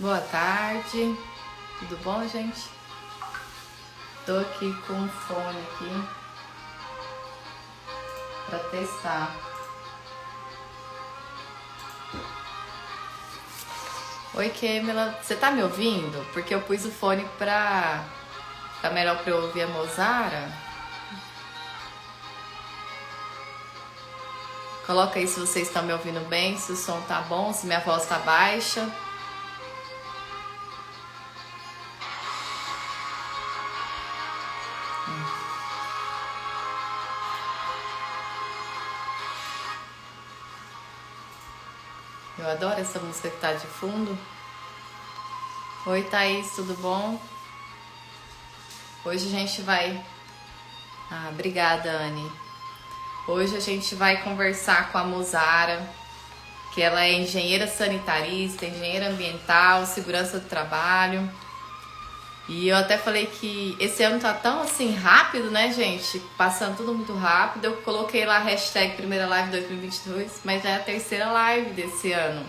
Boa tarde, tudo bom, gente? Tô aqui com um fone aqui para testar. Oi, Kemila, você tá me ouvindo? Porque eu pus o fone pra ficar melhor pra eu ouvir a Mozara. Coloca aí se vocês estão me ouvindo bem, se o som tá bom, se minha voz tá baixa. Eu adoro essa música que tá de fundo. Oi, Thaís, tudo bom? Hoje a gente vai... obrigada, Anne. Hoje a gente vai conversar com a Mozara, que ela é engenheira sanitarista, engenheira ambiental, segurança do trabalho. E eu até falei que esse ano tá tão assim rápido, né, gente? Passando tudo muito rápido. Eu coloquei lá a hashtag Primeira Live 2022, mas já é a terceira live desse ano.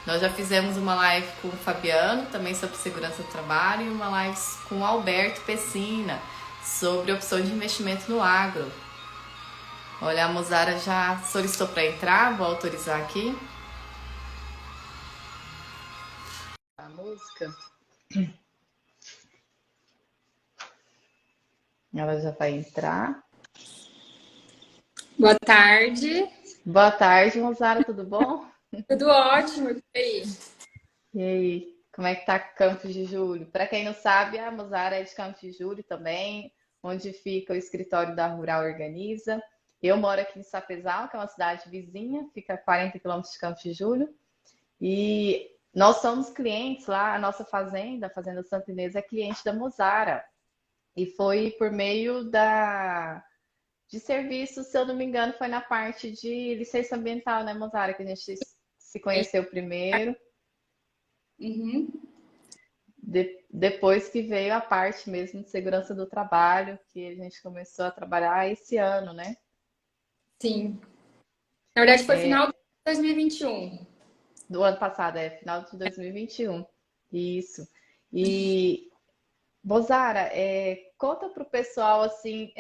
Nós já fizemos uma live com o Fabiano, também sobre segurança do trabalho, e uma live com o Alberto Pessina, sobre opção de investimento no agro. Olha, a Mozara já solicitou para entrar, vou autorizar aqui. A música. Ela já vai entrar. Boa tarde. Boa tarde, Mozara, tudo bom? Tudo ótimo, e aí? E aí, como é que tá Campos de Julho? Para quem não sabe, a Mozara é de Campos de Julho também, onde fica o escritório da Rural Organiza. Eu moro aqui em Sapezal, que é uma cidade vizinha, fica a 40 quilômetros de Campos de Julho. E nós somos clientes lá, a nossa fazenda, a Fazenda Santa Inês, é cliente da Mozara. E foi por meio de serviço, se eu não me engano, foi na parte de licença ambiental, né, Mozara, que a gente se conheceu primeiro. Uhum. Depois que veio a parte mesmo de segurança do trabalho, que a gente começou a trabalhar esse ano, né? Sim. Na verdade, foi final de 2021. Do ano passado, final de 2021. Isso. E, Bozara, conta para o pessoal, assim,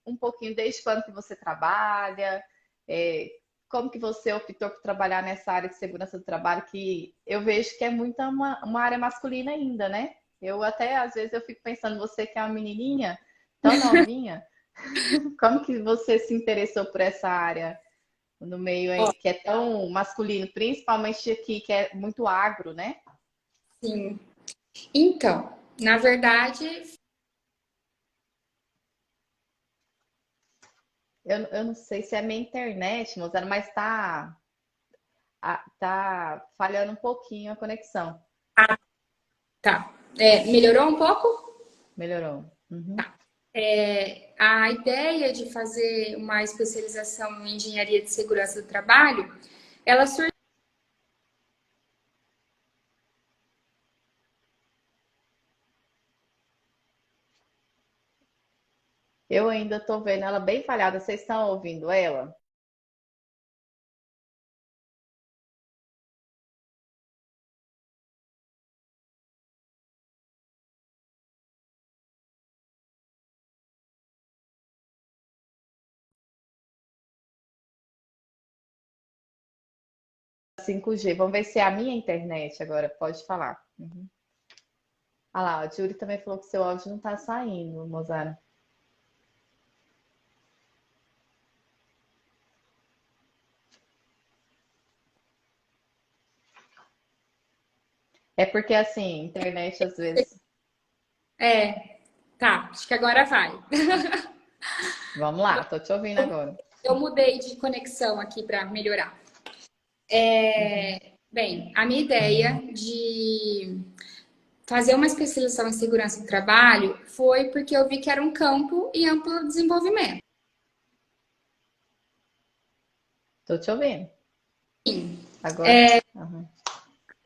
um pouquinho desde quando que você trabalha, é, como que você optou por trabalhar nessa área de segurança do trabalho, que eu vejo que é muito uma área masculina ainda, né? Eu até, às vezes, eu fico pensando, você que é uma menininha tão novinha, como que você se interessou por essa área no meio Ó, aí que é tão masculino, principalmente aqui, que é muito agro, né? sim. Então, na verdade, Eu não sei se é minha internet, Mozart, mas tá falhando um pouquinho a conexão. tá. Melhorou um pouco? Melhorou. Uhum. A ideia de fazer uma especialização em engenharia de segurança do trabalho, ela surgiu. Eu ainda tô vendo ela bem falhada. Vocês estão ouvindo ela? Cinco g. Vamos ver se é a minha internet agora. Pode falar. Uhum. Ah lá, a Júlia também falou que seu áudio não tá saindo, Mozart. É porque assim, internet às vezes. Tá, acho que agora vai. Vamos lá, tô te ouvindo agora. Eu mudei de conexão aqui para melhorar. Uhum. Bem, a minha ideia de fazer uma especialização em segurança do trabalho foi porque eu vi que era um campo em amplo desenvolvimento. Tô te ouvindo. Agora. Uhum.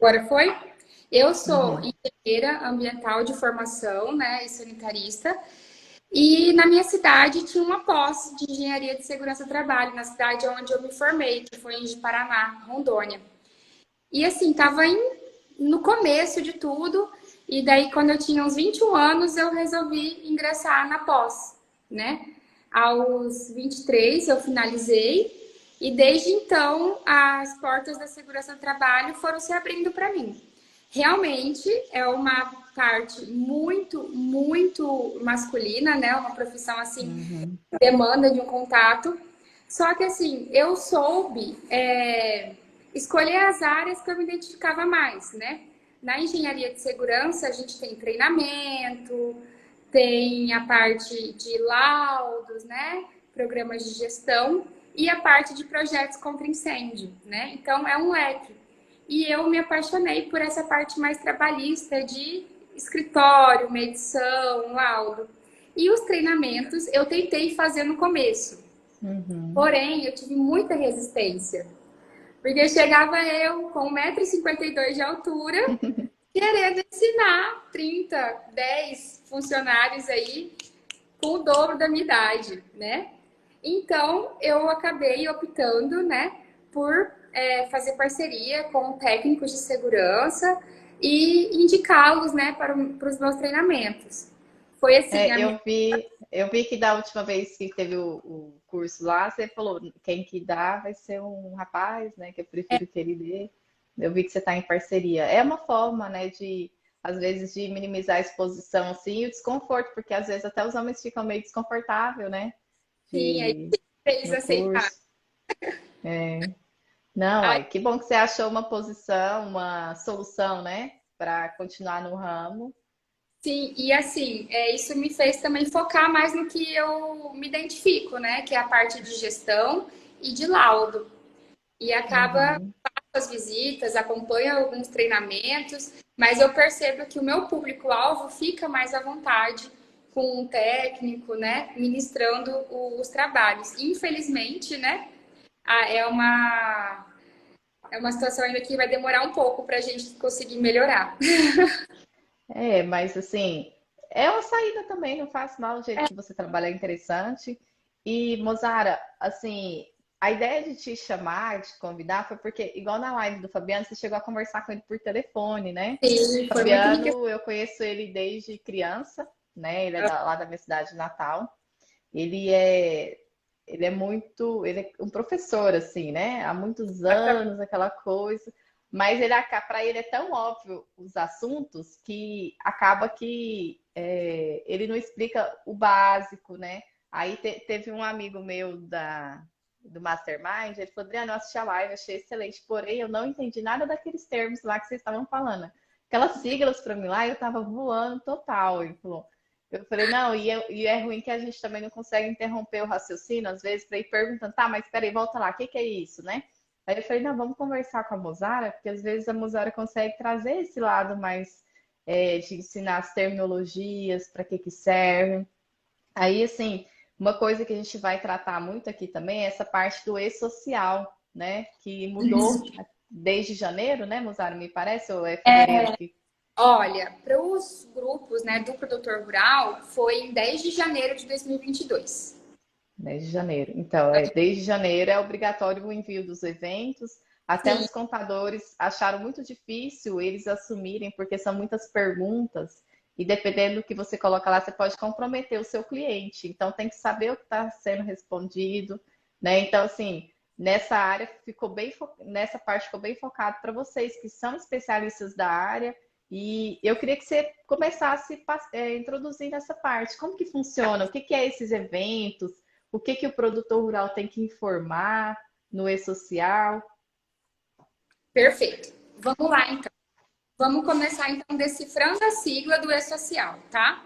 Agora foi? Eu sou Uhum. engenheira ambiental de formação, né, e sanitarista. E na minha cidade tinha uma pós de engenharia de segurança do trabalho, na cidade onde eu me formei, que foi em Paraná, Rondônia. E assim, estava no começo de tudo. E daí, quando eu tinha uns 21 anos, eu resolvi ingressar na pós, né? Aos 23 eu finalizei. E desde então, as portas da segurança do trabalho foram se abrindo para mim. Realmente é uma parte muito, muito masculina, né? Uma profissão assim, Uhum. demanda de um contato. Só que assim, eu soube escolher as áreas que eu me identificava mais, né? Na engenharia de segurança, a gente tem treinamento, tem a parte de laudos, né? Programas de gestão e a parte de projetos contra incêndio, né? Então é um leque. E eu me apaixonei por essa parte mais trabalhista de escritório, medição, laudo. E os treinamentos eu tentei fazer no começo. Uhum. Porém, eu tive muita resistência. Porque chegava eu com 1,52 m de altura, querendo ensinar 30, 10 funcionários aí com o dobro da minha idade, né? Então, eu acabei optando, né, por fazer parceria com técnicos de segurança e indicá-los, né, para os meus treinamentos. Foi assim, a minha... Eu vi que da última vez que teve o curso lá, você falou, quem que dá vai ser um rapaz, né? Que eu prefiro que ele dê. Eu vi que você está em parceria. É uma forma, né, de, às vezes, de minimizar a exposição, assim, e o desconforto, porque às vezes até os homens ficam meio desconfortáveis, né? Sim, aí De, eles no aceitaram. curso. É. Não, Aí, é que bom que você achou uma posição, uma solução, né? Para continuar no ramo. sim, e assim, isso me fez também focar mais no que eu me identifico, né? Que é a parte de gestão e de laudo. E acaba Uhum. as visitas, acompanho alguns treinamentos, mas eu percebo que o meu público-alvo fica mais à vontade com um técnico, né, ministrando os trabalhos. Infelizmente, né, é uma situação ainda que vai demorar um pouco para a gente conseguir melhorar. É, mas assim, é uma saída também, não faz mal, o jeito que você trabalha é interessante. E, Mozara, assim, a ideia de te chamar, de te convidar, foi porque, igual na live do Fabiano, você chegou a conversar com ele por telefone, né? Sim, foi muito enriquecedor. Fabiano, eu conheço ele desde criança, né? Ele é lá da minha cidade natal. Ele é, ele é um professor, assim, né? Há muitos anos, aquela coisa. Mas ele, para ele é tão óbvio os assuntos que acaba que ele não explica o básico, né? Aí teve um amigo meu do Mastermind, ele falou, Adriano, eu assisti a live, achei excelente, porém eu não entendi nada daqueles termos lá que vocês estavam falando. Aquelas siglas para mim lá, eu tava voando total. Ele falou, eu falei, não, e é ruim que a gente também não consegue interromper o raciocínio, às vezes, para ir perguntando, tá, mas peraí, volta lá, o que que é isso, né? Aí eu falei, não, vamos conversar com a Mozara, porque às vezes a Mozara consegue trazer esse lado mais de ensinar as terminologias, para que que servem. Aí, assim, uma coisa que a gente vai tratar muito aqui também é essa parte do e-social, né? Que mudou desde janeiro, né, Mozara, me parece, ou é fevereiro que Olha, para os grupos, né, do produtor rural, foi em 10 de janeiro de 2022. 10 de janeiro. Então, desde janeiro é obrigatório o envio dos eventos. Até Sim, os contadores acharam muito difícil eles assumirem, porque são muitas perguntas, e dependendo do que você coloca lá, você pode comprometer o seu cliente. Então, tem que saber o que está sendo respondido, né? Então, assim, nessa área ficou nessa parte ficou bem focado para vocês que são especialistas da área. E eu queria que você começasse introduzindo essa parte. Como que funciona? O que que é esses eventos? O que que o produtor rural tem que informar no e-social? perfeito. Vamos lá, então. Vamos começar, então, decifrando a sigla do e-social, tá?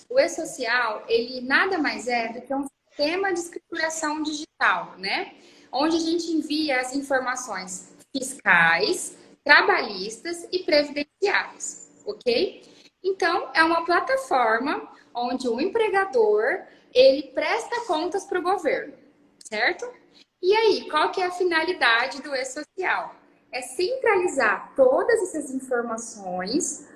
O e-social, ele nada mais é do que um sistema de escrituração digital, né? Onde a gente envia as informações fiscais, trabalhistas e previdenciárias, ok? Então, é uma plataforma onde o empregador, ele presta contas para o governo, certo? E aí, qual que é a finalidade do e-social? É centralizar todas essas informações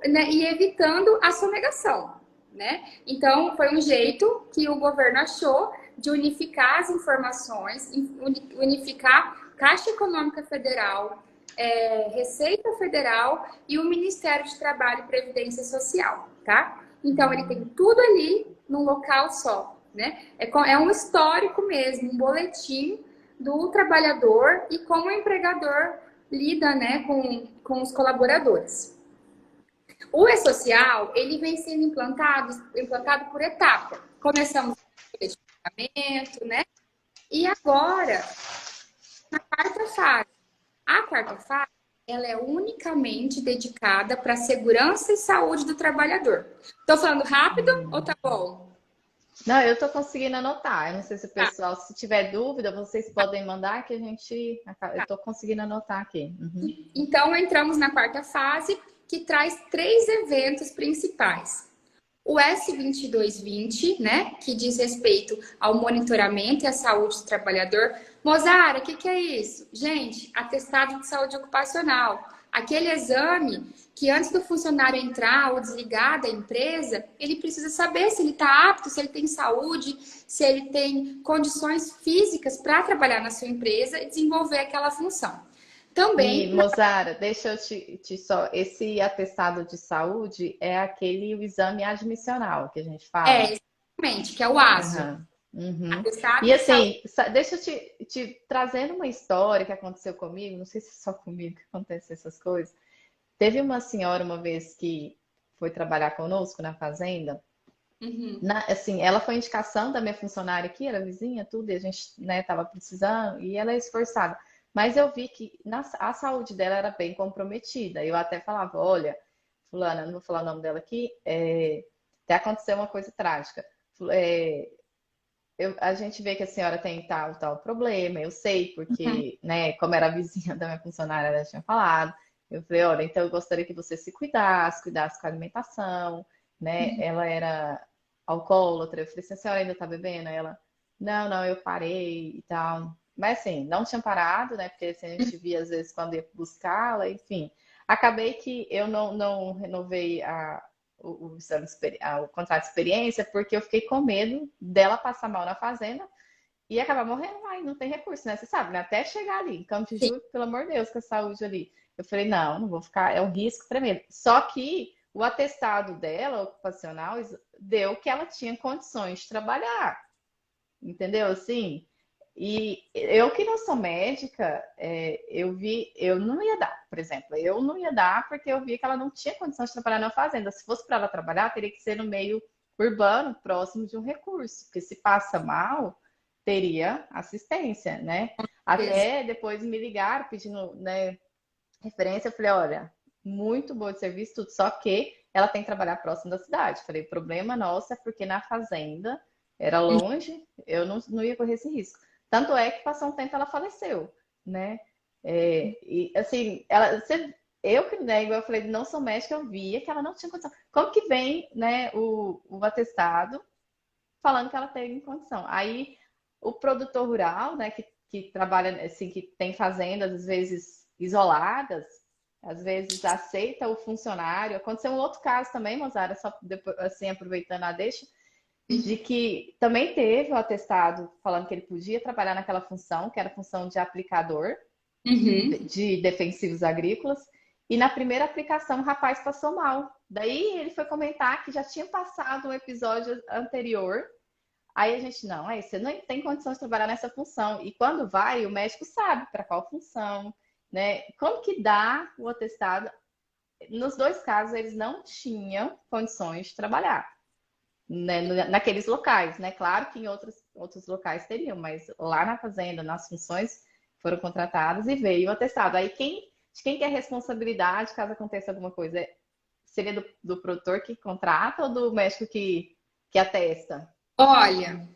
né, e evitando a sonegação, né? Então, foi um jeito que o governo achou de unificar as informações, unificar Caixa Econômica Federal, Receita Federal e o Ministério de Trabalho e Previdência Social, tá? Então, ele tem tudo ali num local só, né? É um histórico mesmo, um boletim do trabalhador e como o empregador lida, né, com os colaboradores. O E-Social, ele vem sendo implantado por etapa. Começamos com o pagamento, né? E agora, na quarta fase. A quarta fase, ela é unicamente dedicada para a segurança e saúde do trabalhador. Estou falando rápido ou tá bom? Não, eu tô conseguindo anotar. Eu não sei se o Tá, pessoal, se tiver dúvida, vocês podem mandar que a gente. Eu tá. tô conseguindo anotar aqui. Uhum. Então, entramos na quarta fase, que traz 3 eventos principais. O S2220, né, que diz respeito ao monitoramento e à saúde do trabalhador. Mozara, o que é isso? Gente, atestado de saúde ocupacional. Aquele exame que antes do funcionário entrar ou desligar da empresa, ele precisa saber se ele está apto, se ele tem saúde, se ele tem condições físicas para trabalhar na sua empresa e desenvolver aquela função. E, Também Mozara, deixa eu te só. Esse atestado de saúde é aquele o exame admissional que a gente fala. exatamente, que é o ASO. Aham. Uhum. Atestado E de saúde. assim, deixa eu te trazendo uma história que aconteceu comigo, não sei se é só comigo que acontecem essas coisas. Teve uma senhora uma vez que foi trabalhar conosco na fazenda. Uhum. Assim, ela foi indicação da minha funcionária aqui, era vizinha, tudo, e a gente, né, tava precisando, e ela é esforçada. Mas eu vi que a saúde dela era bem comprometida. Eu até falava, olha, fulana, não vou falar o nome dela aqui, até aconteceu uma coisa trágica. É, a gente vê que a senhora tem tal problema, eu sei, Uhum. porque, né, como era vizinha da minha funcionária, ela tinha falado. Eu falei, olha, então eu gostaria que você se cuidasse com a alimentação, né? Ela era alcoólatra, eu falei assim, a senhora ainda tá bebendo? Ela, não, eu parei e tal. Mas assim, não tinha parado, né? Porque assim, a gente via às vezes quando ia buscá-la, enfim. Acabei que eu não renovei o contrato de experiência porque eu fiquei com medo dela passar mal na fazenda e acabar morrendo. Ai, não tem recurso, né? Você sabe, né? Até chegar ali, em Campo de Sim, Ju, pelo amor de Deus, com a saúde ali. Eu falei, não vou ficar, é um risco tremendo. Só que o atestado dela, ocupacional, deu que ela tinha condições de trabalhar, entendeu? Assim, e eu que não sou médica, eu não ia dar, por exemplo, eu não ia dar porque eu vi que ela não tinha condição de trabalhar na fazenda. Se fosse para ela trabalhar, teria que ser no meio urbano, próximo de um recurso, porque se passa mal, teria assistência, né? beleza. Até depois me ligaram pedindo, né, referência, eu falei, olha, muito boa de serviço, tudo, só que ela tem que trabalhar próximo da cidade. Falei, o problema nosso é porque na fazenda era longe, eu não ia correr esse risco. Tanto é que passou um tempo ela faleceu, né? E assim, eu que, né, igual eu falei, não sou médica, eu via que ela não tinha condição. Como que vem, né, o atestado falando que ela tem condição? Aí o produtor rural, né, que trabalha assim, que tem fazendas às vezes isoladas, às vezes aceita o funcionário. Aconteceu um outro caso também, Mozara, só depois, assim, aproveitando a deixa, de que também teve o atestado falando que ele podia trabalhar naquela função, que era a função de aplicador Uhum. de defensivos agrícolas, e na primeira aplicação o rapaz passou mal. Daí ele foi comentar que já tinha passado um episódio anterior. Aí a gente, não, aí você não tem condições de trabalhar nessa função. E quando vai, o médico sabe para qual função, né? Como que dá o atestado? Nos dois casos, eles não tinham condições de trabalhar, né? Naqueles locais, né? Claro que em outros locais teriam, mas lá na fazenda, nas funções, foram contratadas e veio o atestado. Aí de quem que é a responsabilidade caso aconteça alguma coisa? Seria do produtor que contrata ou do médico que atesta? Olha,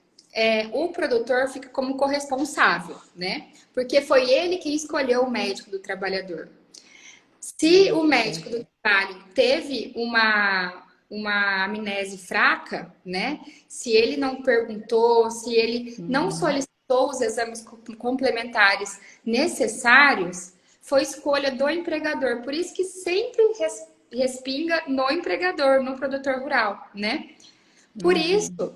o produtor fica como corresponsável, né? Porque foi ele quem escolheu o médico do trabalhador. Se o médico do Entendi. trabalho teve uma amnese fraca, né? Se ele não perguntou, se ele não Uhum. solicitou os exames complementares necessários, foi escolha do empregador. Por isso que sempre respinga no empregador, no produtor rural, né? Por isso Uhum.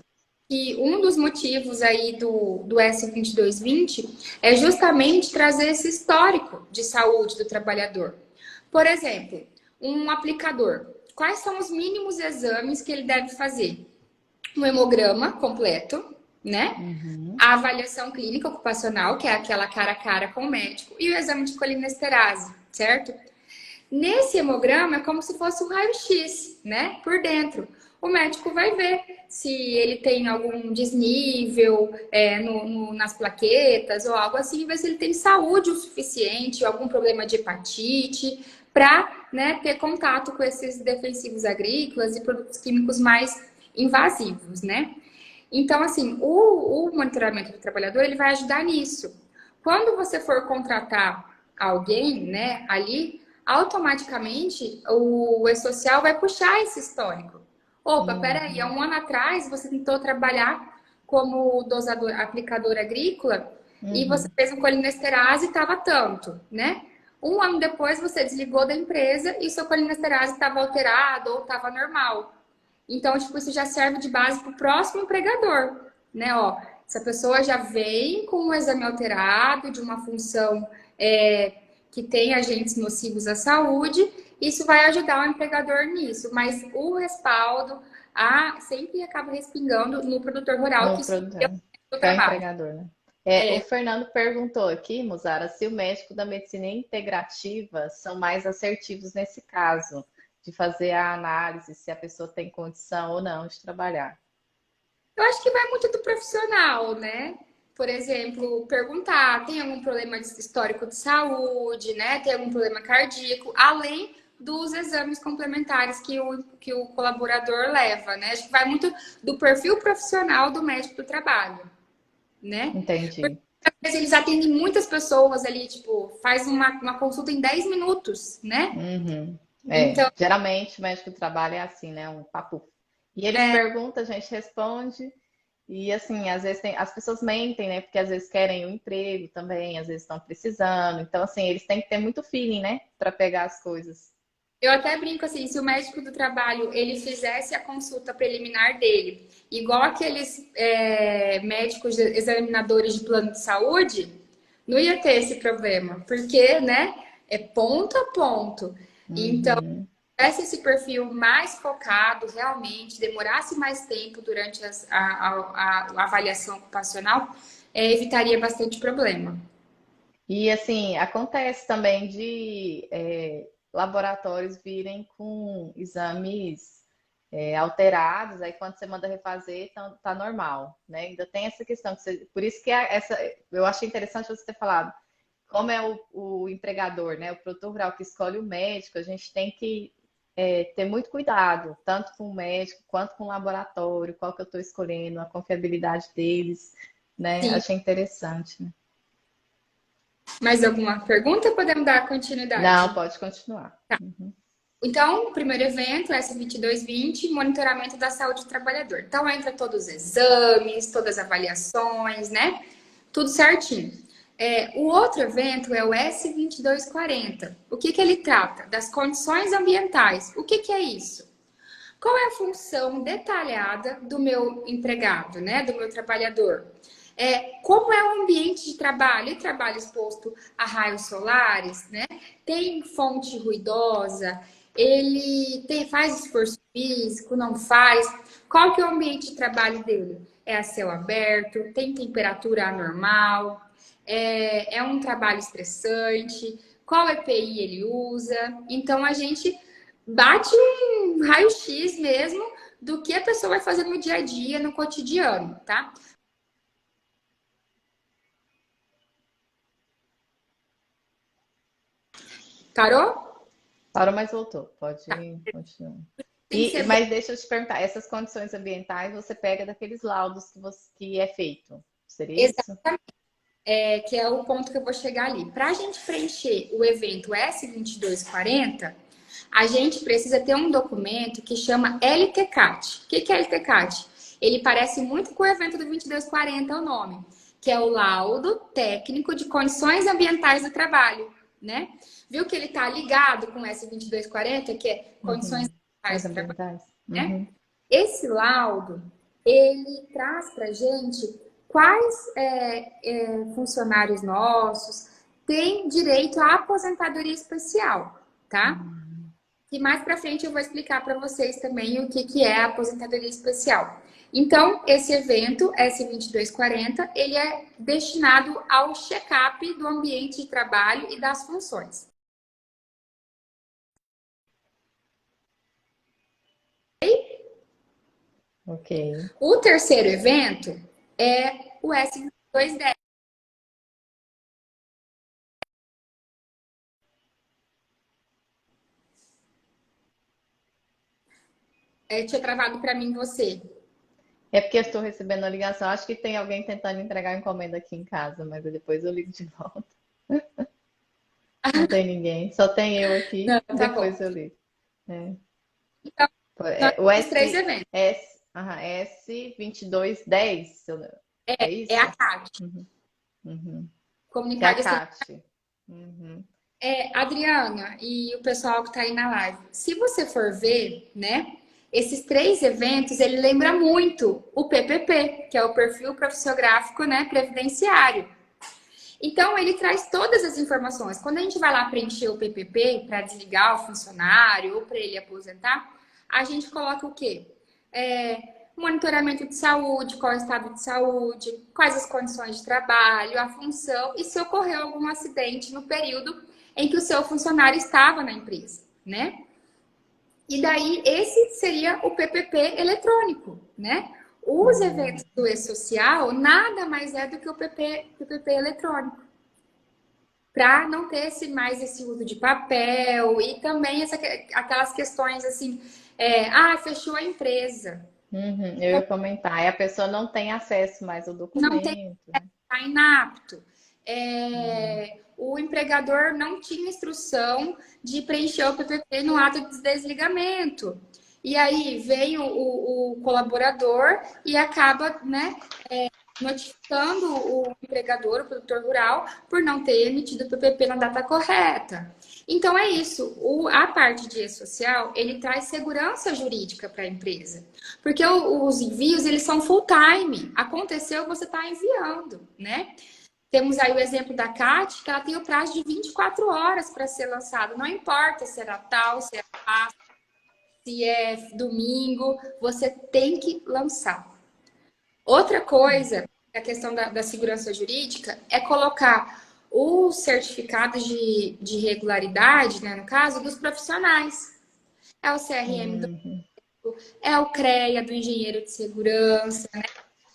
que um dos motivos aí do S2220 é justamente trazer esse histórico de saúde do trabalhador. Por exemplo, um aplicador. Quais são os mínimos exames que ele deve fazer? Um hemograma completo, né? Uhum. A avaliação clínica ocupacional, que é aquela cara a cara com o médico, e o exame de colinesterase, certo? Nesse hemograma é como se fosse um raio-x, né? Por dentro. O médico vai ver se ele tem algum desnível nas plaquetas ou algo assim, ver se ele tem saúde o suficiente, algum problema de hepatite, para, né, ter contato com esses defensivos agrícolas e produtos químicos mais invasivos, né? Então, assim, o monitoramento do trabalhador, ele vai ajudar nisso. Quando você for contratar alguém, né, ali, automaticamente o e-social vai puxar esse histórico. Opa, peraí, há um ano atrás você tentou trabalhar como dosador, aplicador agrícola e você fez um colinesterase e estava tanto, né? Um ano depois você desligou da empresa e seu colinesterase estava alterado ou estava normal. Então, tipo, isso já serve de base para o próximo empregador, né? Ó, essa pessoa já vem com um exame alterado de uma função que tem agentes nocivos à saúde, isso vai ajudar o empregador nisso, mas o respaldo sempre acaba respingando no produtor rural No que produtor, escolheu o que é o trabalho. empregador, né? O Fernando perguntou aqui, Musara, se o médico da medicina integrativa são mais assertivos nesse caso, de fazer a análise se a pessoa tem condição ou não de trabalhar. Eu acho que vai muito do profissional, né? Por exemplo, perguntar, tem algum problema histórico de saúde, né? Tem algum problema cardíaco, além dos exames complementares que o colaborador leva, né? Acho que vai muito do perfil profissional do médico do trabalho, né? Entendi. Às vezes eles atendem muitas pessoas ali, tipo, faz uma consulta em 10 minutos, né? Uhum. Então, Geralmente o médico do trabalho é assim, né? Um papo. E eles perguntam, a gente responde. E assim, às vezes as pessoas mentem, né? Porque às vezes querem um emprego também, às vezes estão precisando. Então, assim, eles têm que ter muito feeling, né? Para pegar as coisas. eu até brinco assim, se o médico do trabalho ele fizesse a consulta preliminar dele, igual aqueles médicos examinadores de plano de saúde, não ia ter esse problema, porque, né, é ponto a ponto. Então, Uhum. tivesse esse perfil mais focado, realmente, demorasse mais tempo durante a avaliação ocupacional, evitaria bastante problema. E assim, acontece também de laboratórios virem com exames alterados, aí quando você manda refazer, tá normal, né? Ainda tem essa questão, por isso que eu achei interessante você ter falado, como é o empregador, né? O produtor rural que escolhe o médico, a gente tem que ter muito cuidado, tanto com o médico quanto com o laboratório, qual que eu estou escolhendo, a confiabilidade deles, né? Sim. Achei interessante, né? Mais alguma pergunta? Podemos dar Não, continuidade? pode continuar. Uhum. Então, o primeiro evento, S2220, monitoramento da saúde do trabalhador. Então, entra todos os exames, todas as avaliações, né? Tudo certinho. O outro evento é o S2240. O que ele trata? Das condições ambientais. O que é isso? Qual é a função detalhada do meu empregado, né? Do meu trabalhador? Como é o ambiente de trabalho? Ele trabalha exposto a raios solares, né? Tem fonte ruidosa, faz esforço físico, não faz. Qual que é o ambiente de trabalho dele? É a céu aberto, tem temperatura anormal, é um trabalho estressante, qual EPI ele usa. Então a gente bate um raio-x mesmo do que a pessoa vai fazer no dia a dia, no cotidiano, tá? Parou? Parou, mas voltou. Pode Tá. continuar. Tem que ser bem. Mas deixa eu te perguntar, essas condições ambientais você pega daqueles laudos que é feito. Seria isso? Exatamente. Que é o ponto que eu vou chegar ali. Para a gente preencher o evento S2240, a gente precisa ter um documento que chama LTCAT. O que é LTCAT? Ele parece muito com o evento do 2240, é o nome, que é o Laudo Técnico de Condições Ambientais do Trabalho, né? Viu que ele está ligado com o S2240, que é Condições Uhum. Ambientais As do Trabalho, ambientais? né? Uhum. Esse laudo, ele traz para gente quais funcionários nossos têm direito à aposentadoria especial, tá? E mais para frente eu vou explicar para vocês também o que é a aposentadoria especial. Então, esse evento, S2240, ele é destinado ao check-up do ambiente de trabalho e das funções. Ok. O terceiro evento é o S2210. Tinha travado para mim você. É porque eu estou recebendo a ligação. Acho que tem alguém tentando entregar a encomenda aqui em casa, mas depois eu ligo de volta. Não tem ninguém, só tem eu aqui. Não, tá bom. Depois eu ligo. É. Então, nós O temos três eventos. S2210, é É isso? a CAT, Uhum, uhum. Que é comunicar a desse. CAT. Uhum. Adriana e o pessoal que está aí na live, se você for ver, né, esses três eventos, ele lembra muito o PPP, que é o perfil profissiográfico, né, previdenciário. Então, ele traz todas as informações. Quando a gente vai lá preencher o PPP para desligar o funcionário ou para ele aposentar, a gente coloca o quê? Monitoramento de saúde, qual é o estado de saúde, quais as condições de trabalho, a função e se ocorreu algum acidente no período em que o seu funcionário estava na empresa, né? E daí, esse seria o PPP eletrônico, né? Os eventos do e-social nada mais é do que o PPP eletrônico. Para não ter mais esse uso de papel e também aquelas questões assim, fechou a empresa. Uhum, eu ia comentar. E a pessoa não tem acesso mais ao Não tem, documento, né? está inapto. Uhum. O empregador não tinha instrução de preencher o PPP no ato de desligamento. E aí vem o colaborador e acaba, né, notificando o empregador, o produtor rural, por não ter emitido o PPP na data correta. Então é isso. A parte de e-social, ele traz segurança jurídica para a empresa. Porque os envios, eles são full time. Aconteceu, você está enviando, né? Temos aí o exemplo da CAT, que ela tem o prazo de 24 horas para ser lançado. Não importa se é Natal, se é Páscoa, se é domingo, você tem que lançar. Outra coisa, a questão da segurança jurídica, é colocar os certificados de regularidade, né, no caso, dos profissionais. É o CRM, Uhum. é o CREA do engenheiro de segurança,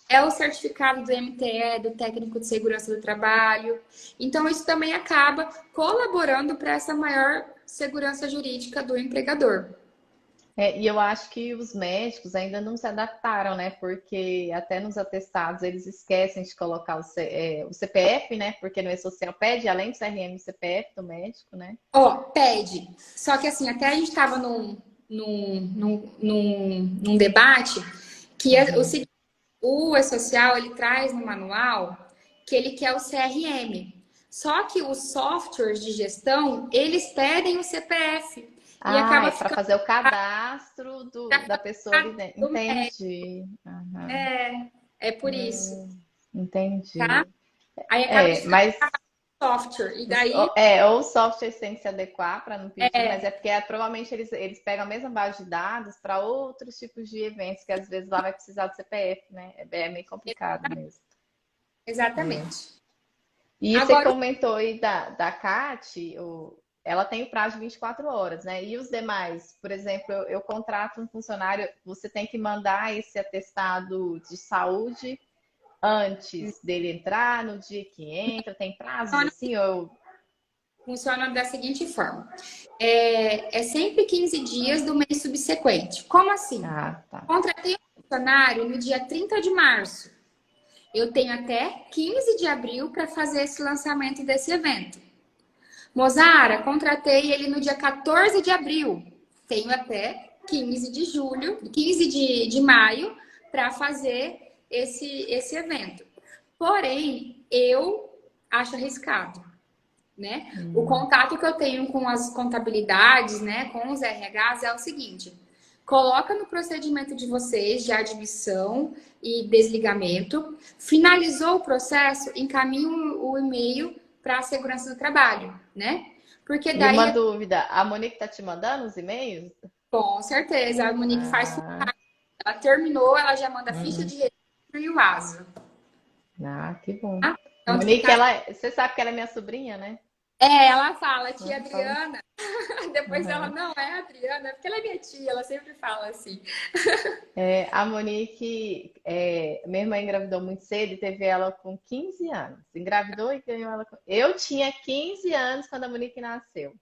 é o certificado do MTE, do técnico de segurança do trabalho. Então, isso também acaba colaborando para essa maior segurança jurídica do empregador. E eu acho que os médicos ainda não se adaptaram, né? Porque até nos atestados eles esquecem de colocar o CPF, né? Porque no E-Social pede, além do CRM, o CPF do médico, né? Ó, pede. Só que assim, até a gente estava num debate que é o Uhum. seguinte, o E-Social, ele traz no manual que ele quer o CRM. Só que os softwares de gestão, eles pedem o CPF. E Ah, é acaba para ficando fazer o cadastro da pessoa ali dentro. do médico. Entendi. Aham. É por isso, tá? Entendi. Aí acaba É, ficando mas software. E daí, ou o software tem que se adequar para não pedir, mas é porque provavelmente eles pegam a mesma base de dados para outros tipos de eventos, que às vezes lá vai precisar do CPF, né? É meio complicado mesmo. É. exatamente. E você Agora, comentou aí da CAT, ela tem o prazo de 24 horas, né? E os demais, por exemplo, eu contrato um funcionário, você tem que mandar esse atestado de saúde antes dele entrar, no dia que entra, tem prazos assim, ou funciona da seguinte forma: é sempre 15 dias do mês subsequente. Como assim? Ah, tá. Contratei um funcionário no dia 30 de março. Eu tenho até 15 de abril para fazer esse lançamento desse evento. Mozara, contratei ele no dia 14 de abril. Tenho até 15 de julho, 15 de maio para fazer esse evento. Porém, eu acho arriscado, né? O Hum. contato que eu tenho com as contabilidades, né, com os RHs é o seguinte: coloca no procedimento de vocês de admissão e desligamento. Finalizou o processo, encaminha o e-mail para a segurança do trabalho, né? Porque E uma daí, dúvida, a Monique tá te mandando os e-mails? com certeza, a Monique faz tudo. Ah, Ela terminou, ela já manda a ficha uhum. de registro e o ASO. Que bom. Tá? Então, Monique, ela, você sabe que ela é minha sobrinha, né? ela fala, tia Ela fala. Adriana. Depois ela Uhum. não é a Adriana, porque ela é minha tia, ela sempre fala assim. A Monique, minha irmã engravidou muito cedo e teve ela com 15 anos. Engravidou e ganhou ela com... Eu tinha 15 anos quando a Monique nasceu,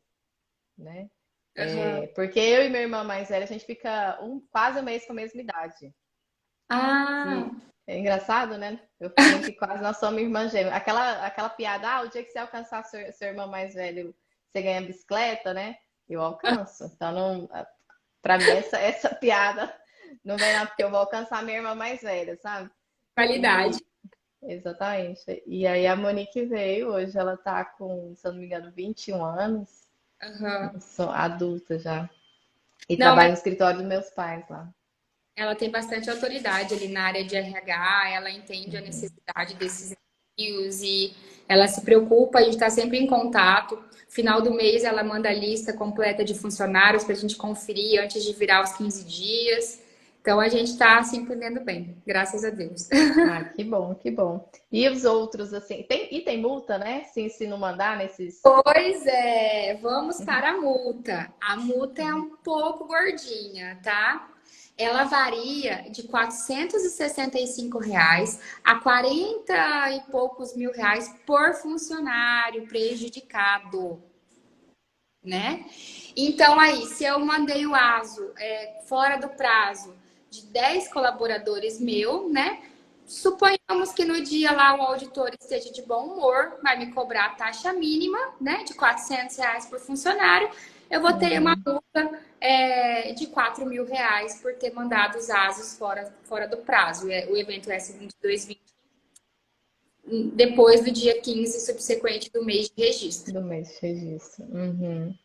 né? Aham. Porque eu e minha irmã mais velha, a gente fica quase um mês com a mesma idade. Ah, E é engraçado, né? Eu brinco que quase nós somos irmãs gêmeas. Aquela piada, o dia que você alcançar seu irmão mais velho, você ganha bicicleta, né? Eu alcanço. Então, não, pra mim, essa piada não vem não, porque eu vou alcançar minha irmã mais velha, sabe? qualidade. E, exatamente. E aí a Monique veio, hoje ela tá com, se eu não me engano, 21 anos. Aham. Sou adulta já. E Não, trabalha no escritório dos meus pais lá. ela tem bastante autoridade ali na área de RH, ela entende a Uhum. necessidade desses desafios e ela se preocupa, a gente está sempre em contato. Final do mês ela manda a lista completa de funcionários para a gente conferir antes de virar os 15 dias. Então a gente está se entendendo bem, graças a Deus. Que bom, que bom. E os outros, assim, tem multa, né? Se não mandar nesses. Pois é, vamos para a multa. A multa é um pouco gordinha, tá? Ela varia de R$ 465 a 40 e poucos mil reais por funcionário prejudicado, né? Então aí, se eu mandei o ASO fora do prazo de 10 colaboradores meu, né? Suponhamos que no dia lá o auditor esteja de bom humor, vai me cobrar a taxa mínima, né, de R$ 400 por funcionário. Eu vou ter uma Uhum. multa de R$ 4.000 por ter mandado os ASOS fora do prazo. O evento S2220 depois do dia 15 subsequente do mês de registro. Do mês de registro. Uhum.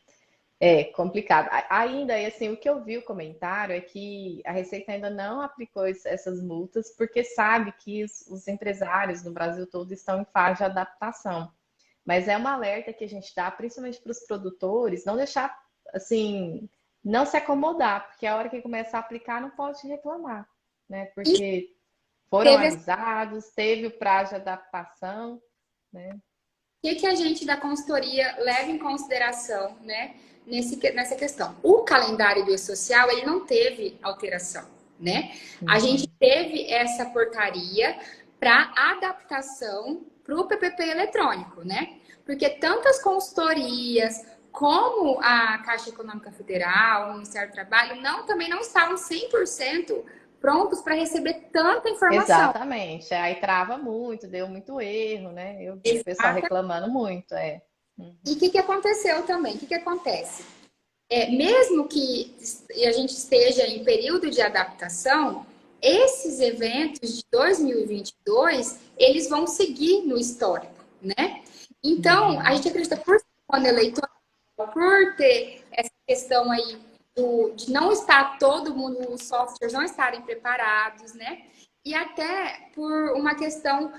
É complicado. Ainda, e assim, o que eu vi o comentário é que a Receita ainda não aplicou essas multas, porque sabe que os empresários no Brasil todo estão em fase de adaptação. Mas é um alerta que a gente dá, principalmente para os produtores, não deixar, assim, não se acomodar, porque a hora que começar a aplicar não pode reclamar, né? E Porque foram teve avisados, teve o prazo de adaptação, né? que a gente da consultoria leva em consideração, né, nessa questão? O calendário do E-Social, ele não teve alteração, né? A gente Uhum. teve essa portaria para adaptação para o PPP eletrônico, né? Porque tantas consultorias como a Caixa Econômica Federal, o Ministério do Trabalho, também não estavam 100% prontos para receber tanta informação. Exatamente. Aí trava muito, deu muito erro, né? Eu vi o pessoal reclamando muito, E o Uhum. que aconteceu também? O que acontece? Mesmo que a gente esteja em período de adaptação, esses eventos de 2022, eles vão seguir no histórico, né? Então, a Uhum. gente acredita por ser um ano eleitoral, por ter essa questão aí de não estar todo mundo, os softwares não estarem preparados, né? E até por uma questão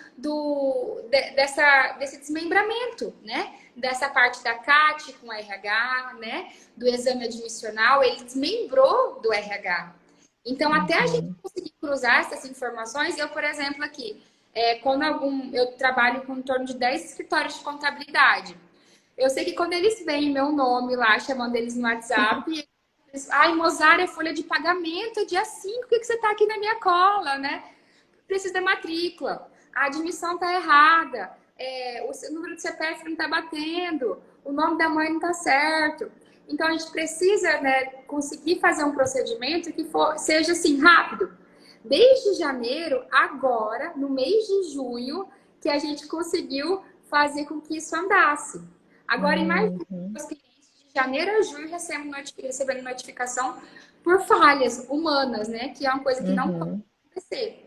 desse desmembramento, né? Dessa parte da CAT com o RH, né? Do exame admissional, ele desmembrou do RH. Então, até a gente Uhum. conseguir cruzar essas informações, eu, por exemplo, aqui, eu trabalho com em torno de 10 escritórios de contabilidade. Eu sei que quando eles veem meu nome lá, chamando eles no WhatsApp, eles, ai, Mozart, é folha de pagamento, é dia 5, por que você está aqui na minha cola, né? Precisa da matrícula, a admissão está errada, o número de CPF não está batendo, o nome da mãe não está certo. Então a gente precisa, né, conseguir fazer um procedimento que seja assim rápido. Desde janeiro, agora, no mês de junho, que a gente conseguiu fazer com que isso andasse. Agora, imagine Uhum. os clientes de janeiro a julho recebendo notificação por falhas humanas, né? Que é uma coisa que não pode Uhum. acontecer.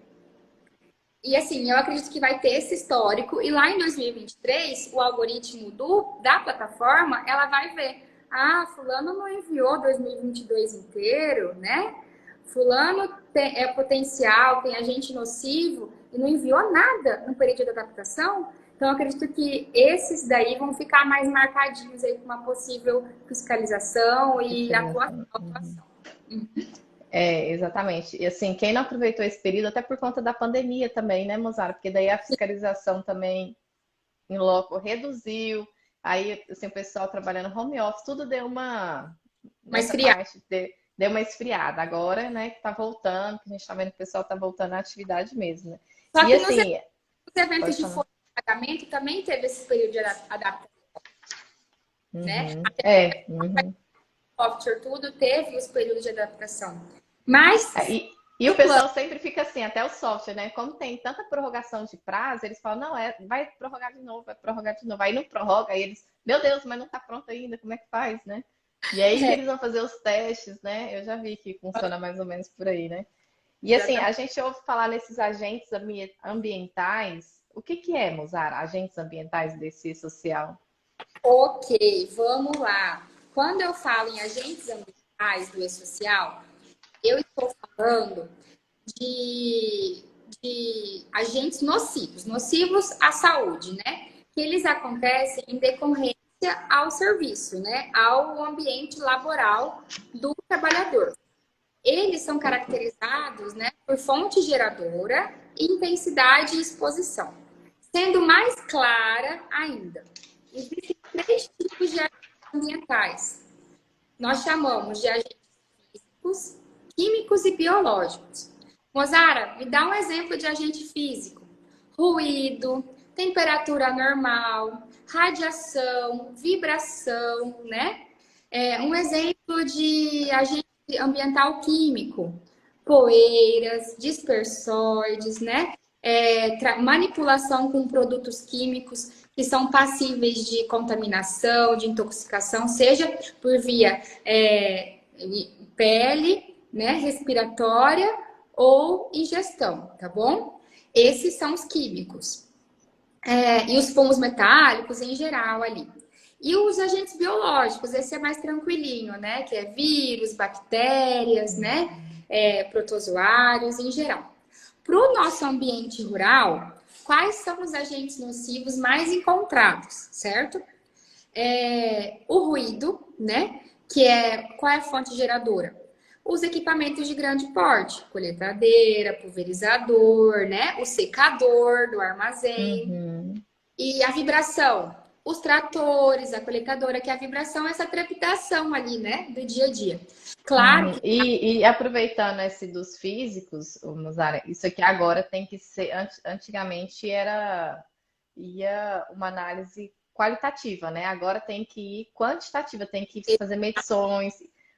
E assim, eu acredito que vai ter esse histórico, e lá em 2023, o algoritmo da plataforma, ela vai ver, fulano não enviou 2022 inteiro, né? fulano é potencial, tem agente nocivo e não enviou nada no período de adaptação. Então, eu acredito que esses daí vão ficar mais marcadinhos aí com uma possível fiscalização e atuação. Exatamente. E assim, quem não aproveitou esse período, até por conta da pandemia também, né, Mozara? Porque daí a fiscalização também em loco reduziu, aí assim, o pessoal trabalhando home office, tudo deu uma nessa parte deu uma esfriada. Agora, né, que tá voltando, que a gente tá vendo que o pessoal tá voltando à atividade mesmo, né? Só E que assim, nos eventos de folha de pagamento também teve esse período de adaptação, né? Software, tudo teve os períodos de adaptação. Mas e o pessoal sempre fica assim, até o software, né? Como tem tanta prorrogação de prazo, eles falam, não, vai prorrogar de novo, vai prorrogar de novo. Aí não prorroga, aí eles, meu Deus, mas não tá pronto ainda, como é que faz, né? E aí que eles vão fazer os testes, né? Eu já vi que funciona mais ou menos por aí, né? E assim, a gente ouve falar nesses agentes ambientais. O que é, Mozara, agentes ambientais desse social? Ok, vamos lá. Quando eu falo em agentes ambientais do E-Social, eu estou falando de agentes nocivos à saúde, né? Que eles acontecem em decorrência ao serviço, né? Ao ambiente laboral do trabalhador. Eles são caracterizados, né, por fonte geradora, intensidade e exposição. Sendo mais clara ainda, existem 3 tipos de agentes ambientais. Nós chamamos de agentes físicos, químicos e biológicos. Mozara, me dá um exemplo de agente físico. Ruído, temperatura normal, radiação, vibração, né? Um exemplo de agente ambiental químico, poeiras, dispersóides, né? Manipulação com produtos químicos que são passíveis de contaminação, de intoxicação, seja por via pele, né, respiratória ou ingestão, tá bom? Esses são os químicos. E os fumos metálicos em geral ali. E os agentes biológicos, esse é mais tranquilinho, né? Que é vírus, bactérias, né? Protozoários em geral. Para o nosso ambiente rural, quais são os agentes nocivos mais encontrados, certo? O ruído, né? Qual é a fonte geradora? Os equipamentos de grande porte, colheitadeira, pulverizador, né? O secador do armazém. E a vibração, os tratores, a coletadora, que a vibração é essa trepidação ali, né? Do dia a dia. Claro. E aproveitando esse dos físicos, Mozara, isso aqui agora tem que ser. Antigamente ia uma análise qualitativa, né? Agora tem que ir quantitativa, tem que fazer medições.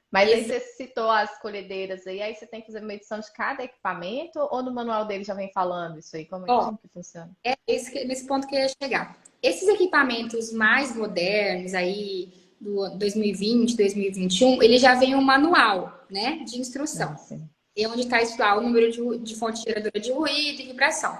Mas aí você citou as colhedeiras aí você tem que fazer medição de cada equipamento ou no manual dele já vem falando isso aí? Como que funciona? Nesse ponto que eu ia chegar. Esses equipamentos mais modernos aí, do 2020, 2021, ele já vem um manual, né, de instrução. E onde está estudar o número de fonte geradora de ruído e vibração.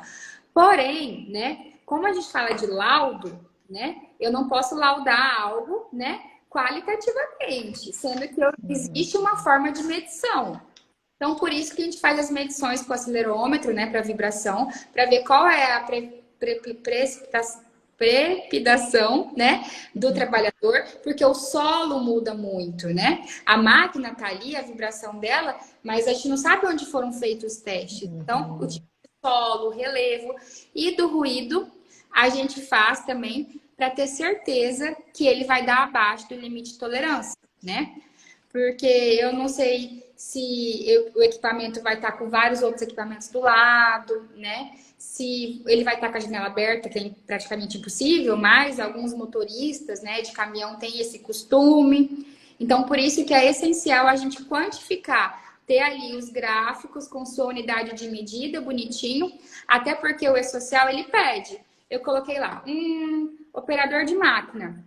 Porém, né, como a gente fala de laudo, né, eu não posso laudar algo, né, qualitativamente, sendo que existe uma forma de medição. Então, por isso que a gente faz as medições com o acelerômetro, né, para vibração, para ver qual é a trepidação, né, do trabalhador, porque o solo muda muito, né? A máquina tá ali, a vibração dela, mas a gente não sabe onde foram feitos os testes. Então, o tipo de solo, o relevo e do ruído, a gente faz também para ter certeza que ele vai dar abaixo do limite de tolerância, né? Porque eu não sei se o equipamento vai estar com vários outros equipamentos do lado, né? Se ele vai estar com a janela aberta, que é praticamente impossível, mas alguns motoristas, né, de caminhão têm esse costume. Então, por isso que é essencial a gente quantificar, ter ali os gráficos com sua unidade de medida, bonitinho, até porque o E-Social, ele pede. Eu coloquei lá, operador de máquina,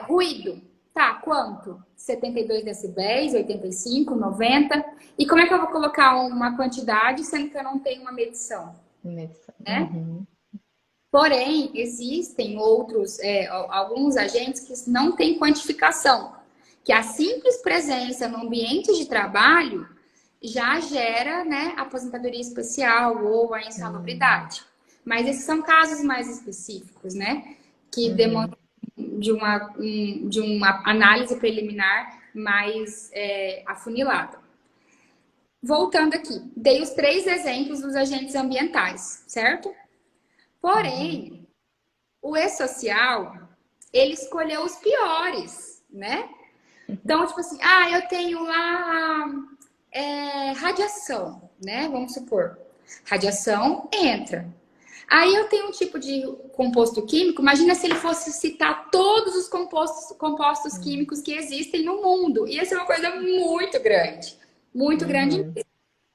ruído. Tá, quanto? 72 decibéis, 85, 90. E como é que eu vou colocar uma quantidade, sendo que eu não tenho uma medição? Né? Porém, existem outros, alguns agentes que não têm quantificação. Que a simples presença no ambiente de trabalho, já gera, né, aposentadoria especial ou a insalubridade. Mas esses são casos mais específicos, né, que demandam de uma análise preliminar mais afunilada. Voltando aqui, dei os 3 exemplos dos agentes ambientais, certo? Porém, o E-Social, ele escolheu os piores, né? Então, tipo assim, eu tenho lá radiação, né? Vamos supor. Radiação entra. Aí eu tenho um tipo de composto químico. Imagina se ele fosse citar todos os compostos químicos que existem no mundo. Ia ser uma coisa muito grande. Muito grande mesmo.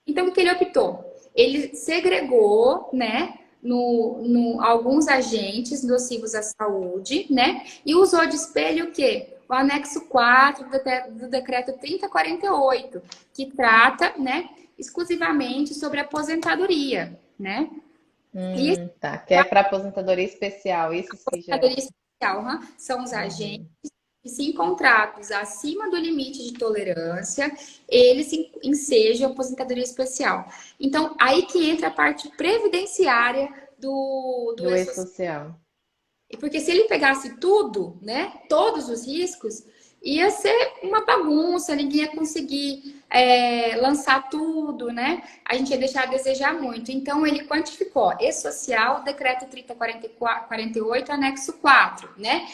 Então, o que ele optou? Ele segregou, né? Alguns agentes nocivos à saúde, né? E usou de espelho o quê? O anexo 4 do decreto 3048, que trata, né, exclusivamente sobre aposentadoria, né? Tá, que é para aposentadoria especial, esses que já. Aposentadoria especial, são os agentes que, se encontrados acima do limite de tolerância, eles ensejam aposentadoria especial. Então, aí que entra a parte previdenciária do Do E-Social. E-Social. Porque se ele pegasse tudo, né, todos os riscos, ia ser uma bagunça, ninguém ia conseguir lançar tudo, né? A gente ia deixar a desejar muito. Então, ele quantificou E-Social, decreto 3048, anexo 4, né?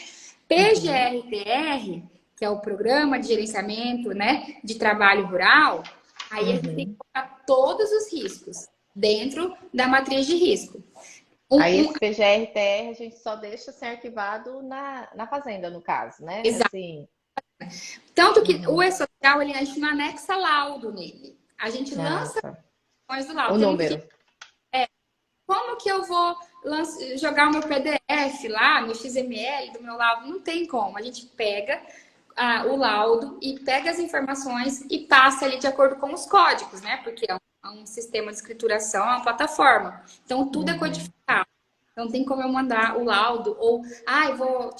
PGRTR, que é o Programa de Gerenciamento, né, de Trabalho Rural, aí a gente tem que colocar todos os riscos dentro da matriz de risco. Aí esse PGR-TR a gente só deixa ser arquivado na fazenda, no caso, né? Exato. Assim. Tanto que o E-Social, a gente não anexa laudo nele. A gente lança Tá. do laudo. O número. Como que eu vou jogar o meu PDF lá, meu XML do meu laudo? Não tem como. A gente pega o laudo e pega as informações e passa ali de acordo com os códigos, né? Porque é um sistema de escrituração, é uma plataforma. Então, tudo é codificado. Não tem como eu mandar o laudo ou, eu vou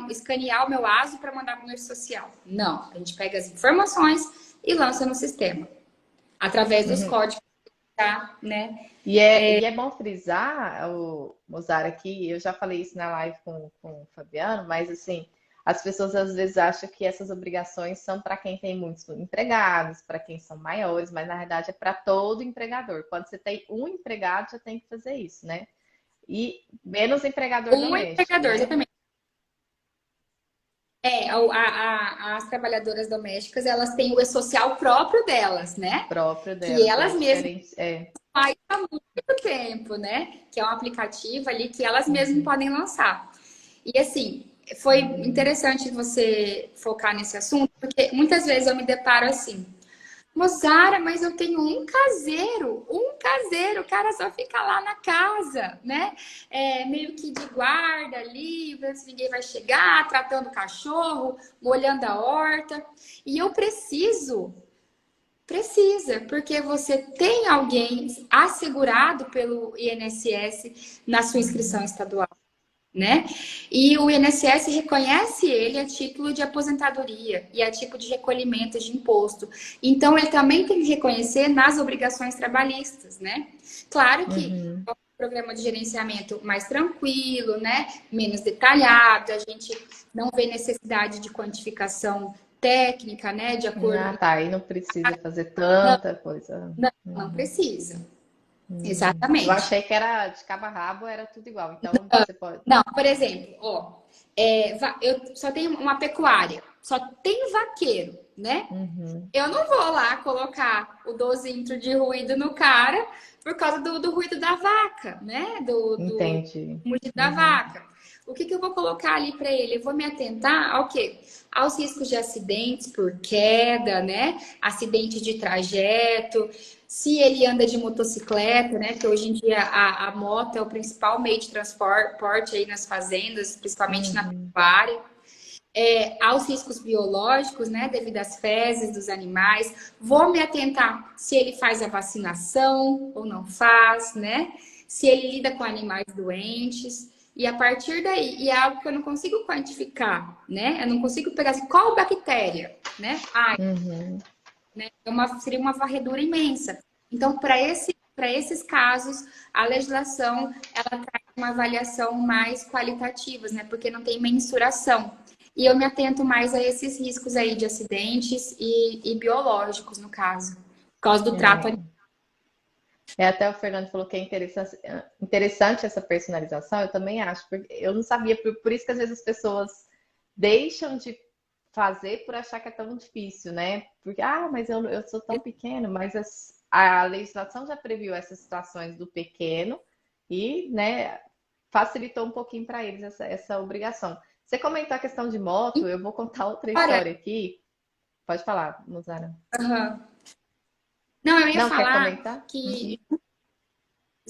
escanear o meu ASO para mandar para o meu social. Não, a gente pega as informações e lança no sistema, através dos códigos, tá, né? E é bom frisar, Mozart, aqui, eu já falei isso na live com o Fabiano, mas assim, as pessoas às vezes acham que essas obrigações são para quem tem muitos empregados, para quem são maiores, mas na verdade é para todo empregador. Quando você tem um empregado, já tem que fazer isso, né? E menos empregador doméstico, empregador, né? exatamente. As trabalhadoras domésticas, elas têm o E-Social próprio delas, né? Próprio Que delas, elas mesmas diferente. fazem há muito tempo, né? Que é um aplicativo ali que elas mesmas podem lançar. E assim, foi interessante você focar nesse assunto, porque muitas vezes eu me deparo assim, Mozara, mas eu tenho um caseiro, o cara só fica lá na casa, né? Meio que de guarda ali, vendo se ninguém vai chegar, tratando o cachorro, molhando a horta. E eu precisa, porque você tem alguém assegurado pelo INSS na sua inscrição estadual, né? E o INSS reconhece ele a título de aposentadoria e a tipo de recolhimento de imposto. Então, ele também tem que reconhecer nas obrigações trabalhistas, né? Claro que é um programa de gerenciamento mais tranquilo, né? Menos detalhado, a gente não vê necessidade de quantificação técnica, né? De acordo. Tá. Aí não precisa fazer tanta coisa. Não precisa. Eu Exatamente. achei que era de cabo a rabo, era tudo igual. Então você pode. Não, por exemplo, eu só tenho uma pecuária, só tem vaqueiro, né? Eu não vou lá colocar o dosímetro de ruído no cara por causa do ruído da vaca, né? Do Entendi. mugido da vaca. O que eu vou colocar ali para ele? Eu vou me atentar ao quê? Aos riscos de acidentes por queda, né? Acidente de trajeto. Se ele anda de motocicleta, né? Que hoje em dia a moto é o principal meio de transporte aí nas fazendas, principalmente na pecuária. Aos riscos biológicos, né, devido às fezes dos animais. Vou me atentar se ele faz a vacinação ou não faz, né? Se ele lida com animais doentes. E a partir daí, e é algo que eu não consigo quantificar, né? Eu não consigo pegar assim, qual bactéria, né? né? Seria uma varredura imensa. Então, para esses casos, a legislação ela traz uma avaliação mais qualitativa, né? Porque não tem mensuração. E eu me atento mais a esses riscos aí de acidentes e biológicos, no caso, por causa do trato. Até o Fernando falou que é interessante essa personalização, eu também acho, porque eu não sabia, por isso que às vezes as pessoas deixam de fazer por achar que é tão difícil, né? Porque, mas eu sou tão pequeno, mas a legislação já previu essas situações do pequeno e, né, facilitou um pouquinho para eles essa obrigação. Você comentou a questão de moto, eu vou contar outra história aqui. Pode falar, Muzara. Uhum. Não, eu ia Não, quer falar comentar? que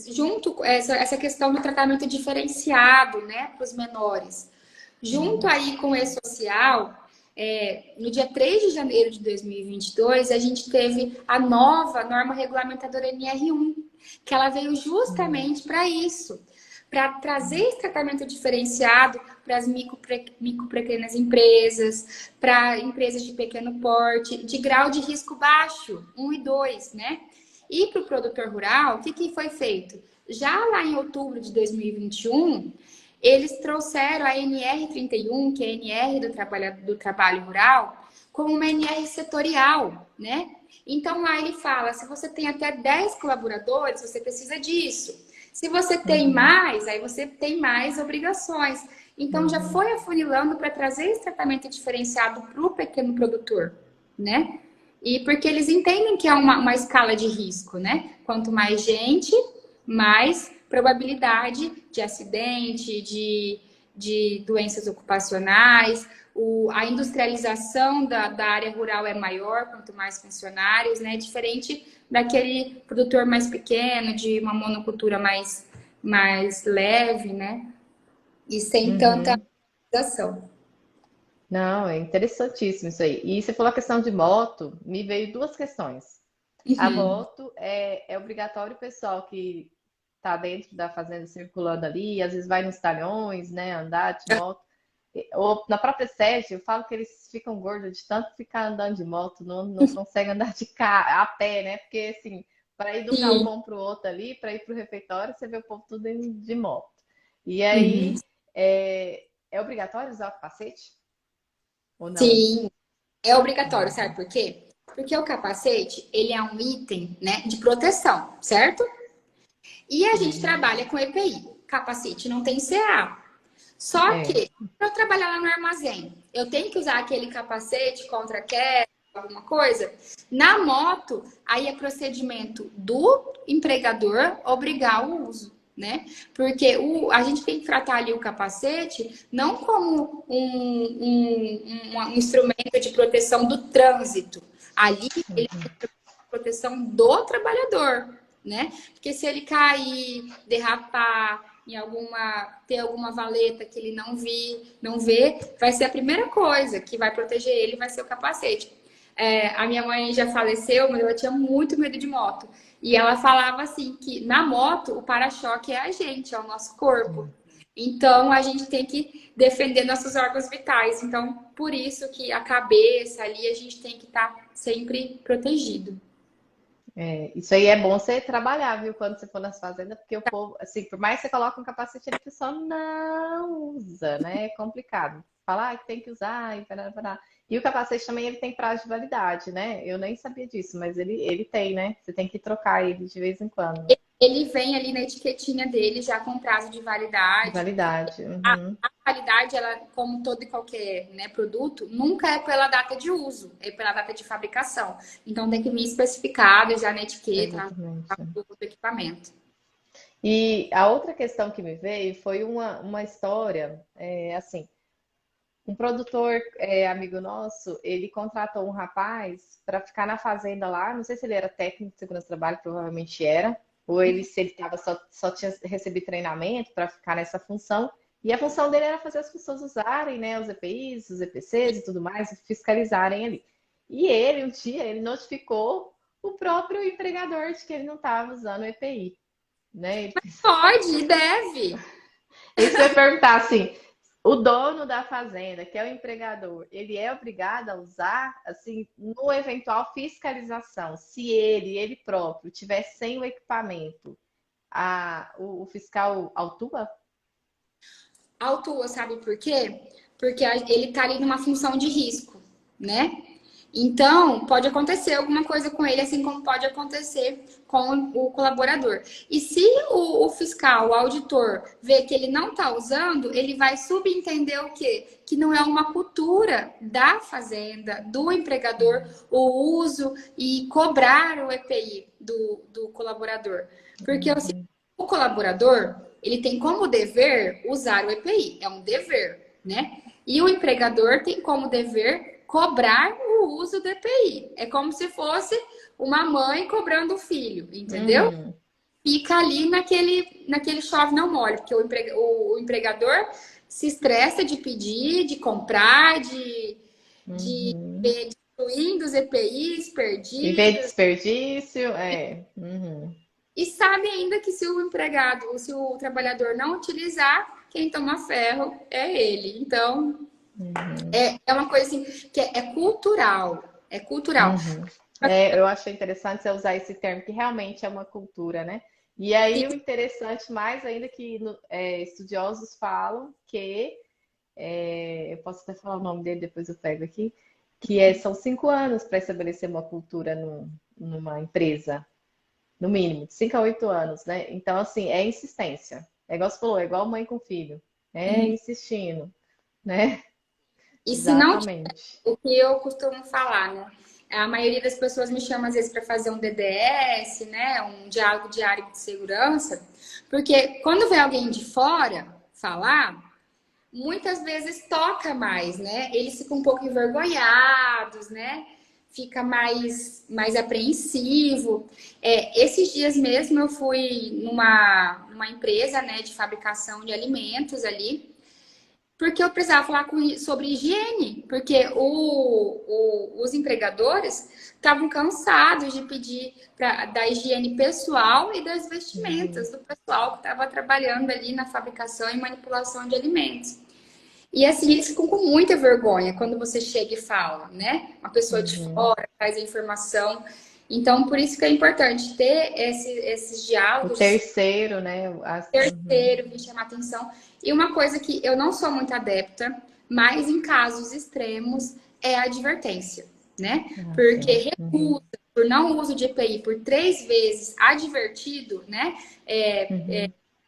junto com essa questão do tratamento diferenciado, né, para os menores, junto aí com o E-Social, no dia 3 de janeiro de 2022, a gente teve a nova norma regulamentadora NR1, que ela veio justamente para isso, para trazer esse tratamento diferenciado para as micro pequenas empresas, para empresas de pequeno porte, de grau de risco baixo, 1 e 2, né? E para o produtor rural, o que foi feito? Já lá em outubro de 2021, eles trouxeram a NR31, que é a NR do trabalho rural, como uma NR setorial, né? Então lá ele fala, se você tem até 10 colaboradores, você precisa disso. Se você tem mais, aí você tem mais obrigações. Então já foi afunilando para trazer esse tratamento diferenciado para o pequeno produtor, né? E porque eles entendem que é uma escala de risco, né? Quanto mais gente, mais probabilidade de acidente, de doenças ocupacionais. A industrialização da área rural é maior, quanto mais funcionários, né? Diferente daquele produtor mais pequeno, de uma monocultura mais leve, né? E sem tanta ação. Não, é interessantíssimo isso aí. E você falou a questão de moto, me veio duas questões. A moto é obrigatório o pessoal que está dentro da fazenda circulando ali, às vezes vai nos talhões, né, andar de moto. Ou na própria sede, eu falo que eles ficam gordos de tanto ficar andando de moto, não conseguem andar de carro, a pé, né? Porque assim, para ir do galpão para o outro ali, para ir para o refeitório, você vê o povo tudo indo de moto. E aí, é obrigatório usar o capacete? Ou não? Sim, é obrigatório, sabe por quê? Porque o capacete, ele é um item, né, de proteção, certo? E a gente trabalha com EPI. Capacete não tem CA. Só que, para eu trabalhar lá no armazém, eu tenho que usar aquele capacete contra queda, alguma coisa? Na moto, aí é procedimento do empregador obrigar o uso, né? Porque a gente tem que tratar ali o capacete não como um instrumento de proteção do trânsito. Ali, ele é proteção do trabalhador, né? Porque se ele cair, derrapar, ter alguma valeta que ele não vê, vai ser a primeira coisa que vai proteger ele, vai ser o capacete. A minha mãe já faleceu, mas ela tinha muito medo de moto. E ela falava assim que na moto o para-choque é a gente, é o nosso corpo. Então a gente tem que defender nossos órgãos vitais. Então, por isso que a cabeça ali a gente tem que estar sempre protegido. Isso aí é bom você trabalhar, viu, quando você for nas fazendas, porque o povo, assim, por mais que você coloque um capacete, ele pessoal não usa, né? É complicado. Falar que tem que usar e pará. E o capacete também ele tem prazo de validade, né? Eu nem sabia disso, mas ele tem, né? Você tem que trocar ele de vez em quando. Ele vem ali na etiquetinha dele já com prazo de validade. Validade. A validade, ela, como todo e qualquer, né, produto, nunca é pela data de uso, é pela data de fabricação. Então tem que vir especificado já na etiqueta do equipamento. E a outra questão que me veio foi uma história, assim, um produtor amigo nosso, ele contratou um rapaz para ficar na fazenda lá, não sei se ele era técnico de segurança do trabalho, provavelmente era, ou se ele tava, só tinha recebido treinamento para ficar nessa função, e a função dele era fazer as pessoas usarem, né, os EPIs, os EPCs e tudo mais, e fiscalizarem ali. E ele, um dia, ele notificou o próprio empregador de que ele não estava usando o EPI, né? Pode e deve. Isso eu ia perguntar assim, o dono da fazenda, que é o empregador, ele é obrigado a usar, assim, no eventual fiscalização, se ele próprio tiver sem o equipamento, o fiscal autua? Autua, sabe por quê? Porque ele tá ali numa função de risco, né? Então, pode acontecer alguma coisa com ele, assim como pode acontecer com o colaborador. E se o fiscal, o auditor, vê que ele não está usando, ele vai subentender o quê? Que não é uma cultura da fazenda, do empregador, o uso e cobrar o EPI do colaborador. Porque o colaborador, ele tem como dever usar o EPI, é um dever, né? E o empregador tem como dever cobrar o uso do EPI. É como se fosse uma mãe cobrando o filho, entendeu? Fica ali naquele chove não molha, porque o empregador se estressa de pedir, de comprar, de ver destruindo os EPIs E ver perdidos. desperdício, E sabe ainda que se o empregado, se o trabalhador não utilizar, quem toma ferro é ele. Então, é uma coisa assim que é cultural. É cultural. Eu achei interessante você usar esse termo, que realmente é uma cultura, né? E aí o interessante mais ainda que estudiosos falam que, eu posso até falar o nome dele, depois eu pego aqui, que são 5 anos para estabelecer uma cultura numa empresa, no mínimo, de 5 a 8 anos, né? Então, assim, é insistência. É igual você falou, é igual mãe com filho. É insistindo, né? E se não, Exatamente. o que eu costumo falar, né? A maioria das pessoas me chama às vezes para fazer um DDS, né? Um diálogo diário de segurança, porque quando vem alguém de fora falar, muitas vezes toca mais, né? Eles ficam um pouco envergonhados, né? Fica mais apreensivo. Esses dias mesmo eu fui numa empresa, né, de fabricação de alimentos ali, porque eu precisava falar sobre higiene, porque os empregadores estavam cansados de pedir da higiene pessoal e das vestimentas do pessoal que estava trabalhando ali na fabricação e manipulação de alimentos. E assim, eles ficam com muita vergonha quando você chega e fala, né? Uma pessoa de fora traz a informação. Então, por isso que é importante ter esses O diálogos de terceiro, né? terceiro que chama atenção. E uma coisa que eu não sou muito adepta, mas em casos extremos, é a advertência, né? Porque recusa por não uso de EPI por 3 vezes advertido, né?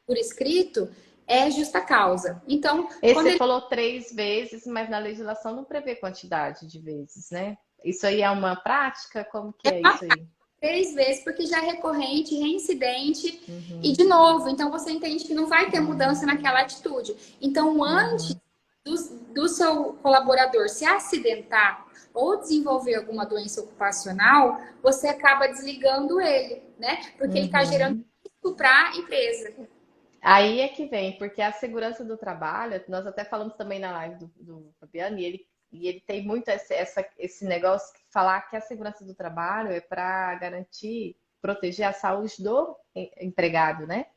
Por escrito, é justa causa. Então, Esse quando você ele falou 3 vezes, mas na legislação não prevê quantidade de vezes, né? Isso aí é uma prática? Como que é isso aí? 3 vezes, porque já é recorrente, reincidente, e de novo, então você entende que não vai ter mudança naquela atitude. Então, antes do seu colaborador se acidentar ou desenvolver alguma doença ocupacional, você acaba desligando ele, né? Porque ele está gerando risco para a empresa. Aí é que vem, porque a segurança do trabalho, nós até falamos também na live do Fabiano, e ele tem muito esse negócio de falar que a segurança do trabalho é para garantir, proteger a saúde do empregado, né?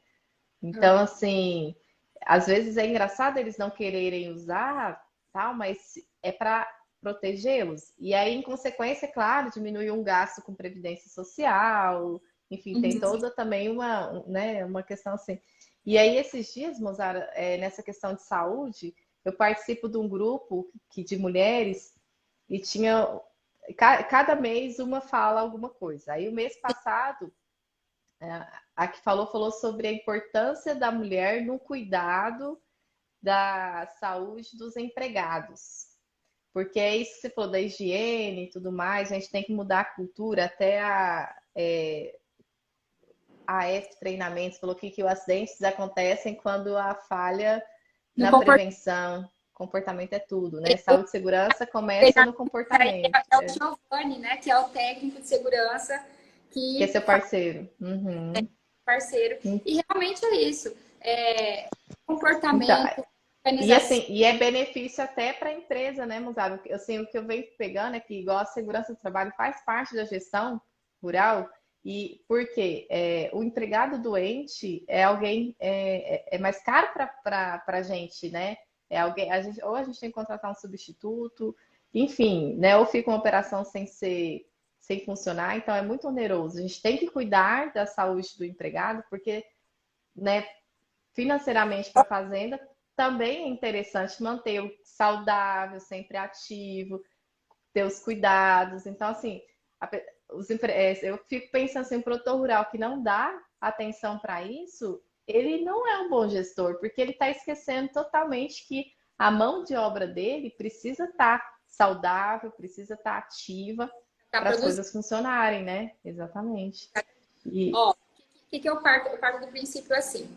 Então, assim, às vezes é engraçado eles não quererem usar, tal, mas é para protegê-los. E aí, em consequência, é claro, diminui um gasto com previdência social, enfim, tem toda também uma questão assim. E aí, esses dias, Mozara, nessa questão de saúde, eu participo de um grupo de mulheres e tinha cada mês uma fala alguma coisa. Aí, o mês passado, a que falou sobre a importância da mulher no cuidado da saúde dos empregados. Porque é isso que você falou da higiene e tudo mais, a gente tem que mudar a cultura, até a F Treinamentos falou que os acidentes acontecem quando a falha No na prevenção, comportamento é tudo, né? Saúde e segurança começa no comportamento. É o Giovanni, né? Que é o técnico de segurança Que é seu parceiro. Parceiro. E realmente é isso. Então, Comportamento, e organização. assim, e é benefício até para a empresa, né, Muzaro? Assim, o que eu venho pegando é que, igual a segurança do trabalho faz parte da gestão rural, e porque o empregado doente é alguém, é mais caro para a gente, né? é alguém, ou a gente tem que contratar um substituto, enfim, né? Ou fica uma operação sem funcionar, então é muito oneroso. A gente tem que cuidar da saúde do empregado, porque, né, financeiramente para a fazenda também é interessante manter o saudável, sempre ativo, ter os cuidados. Então, assim, eu fico pensando assim, o produtor rural que não dá atenção para isso, ele não é um bom gestor, porque ele está esquecendo totalmente que a mão de obra dele precisa estar saudável, precisa estar ativa para as coisas funcionarem, né? Exatamente. Ó, o que eu parto? Eu parto do princípio assim.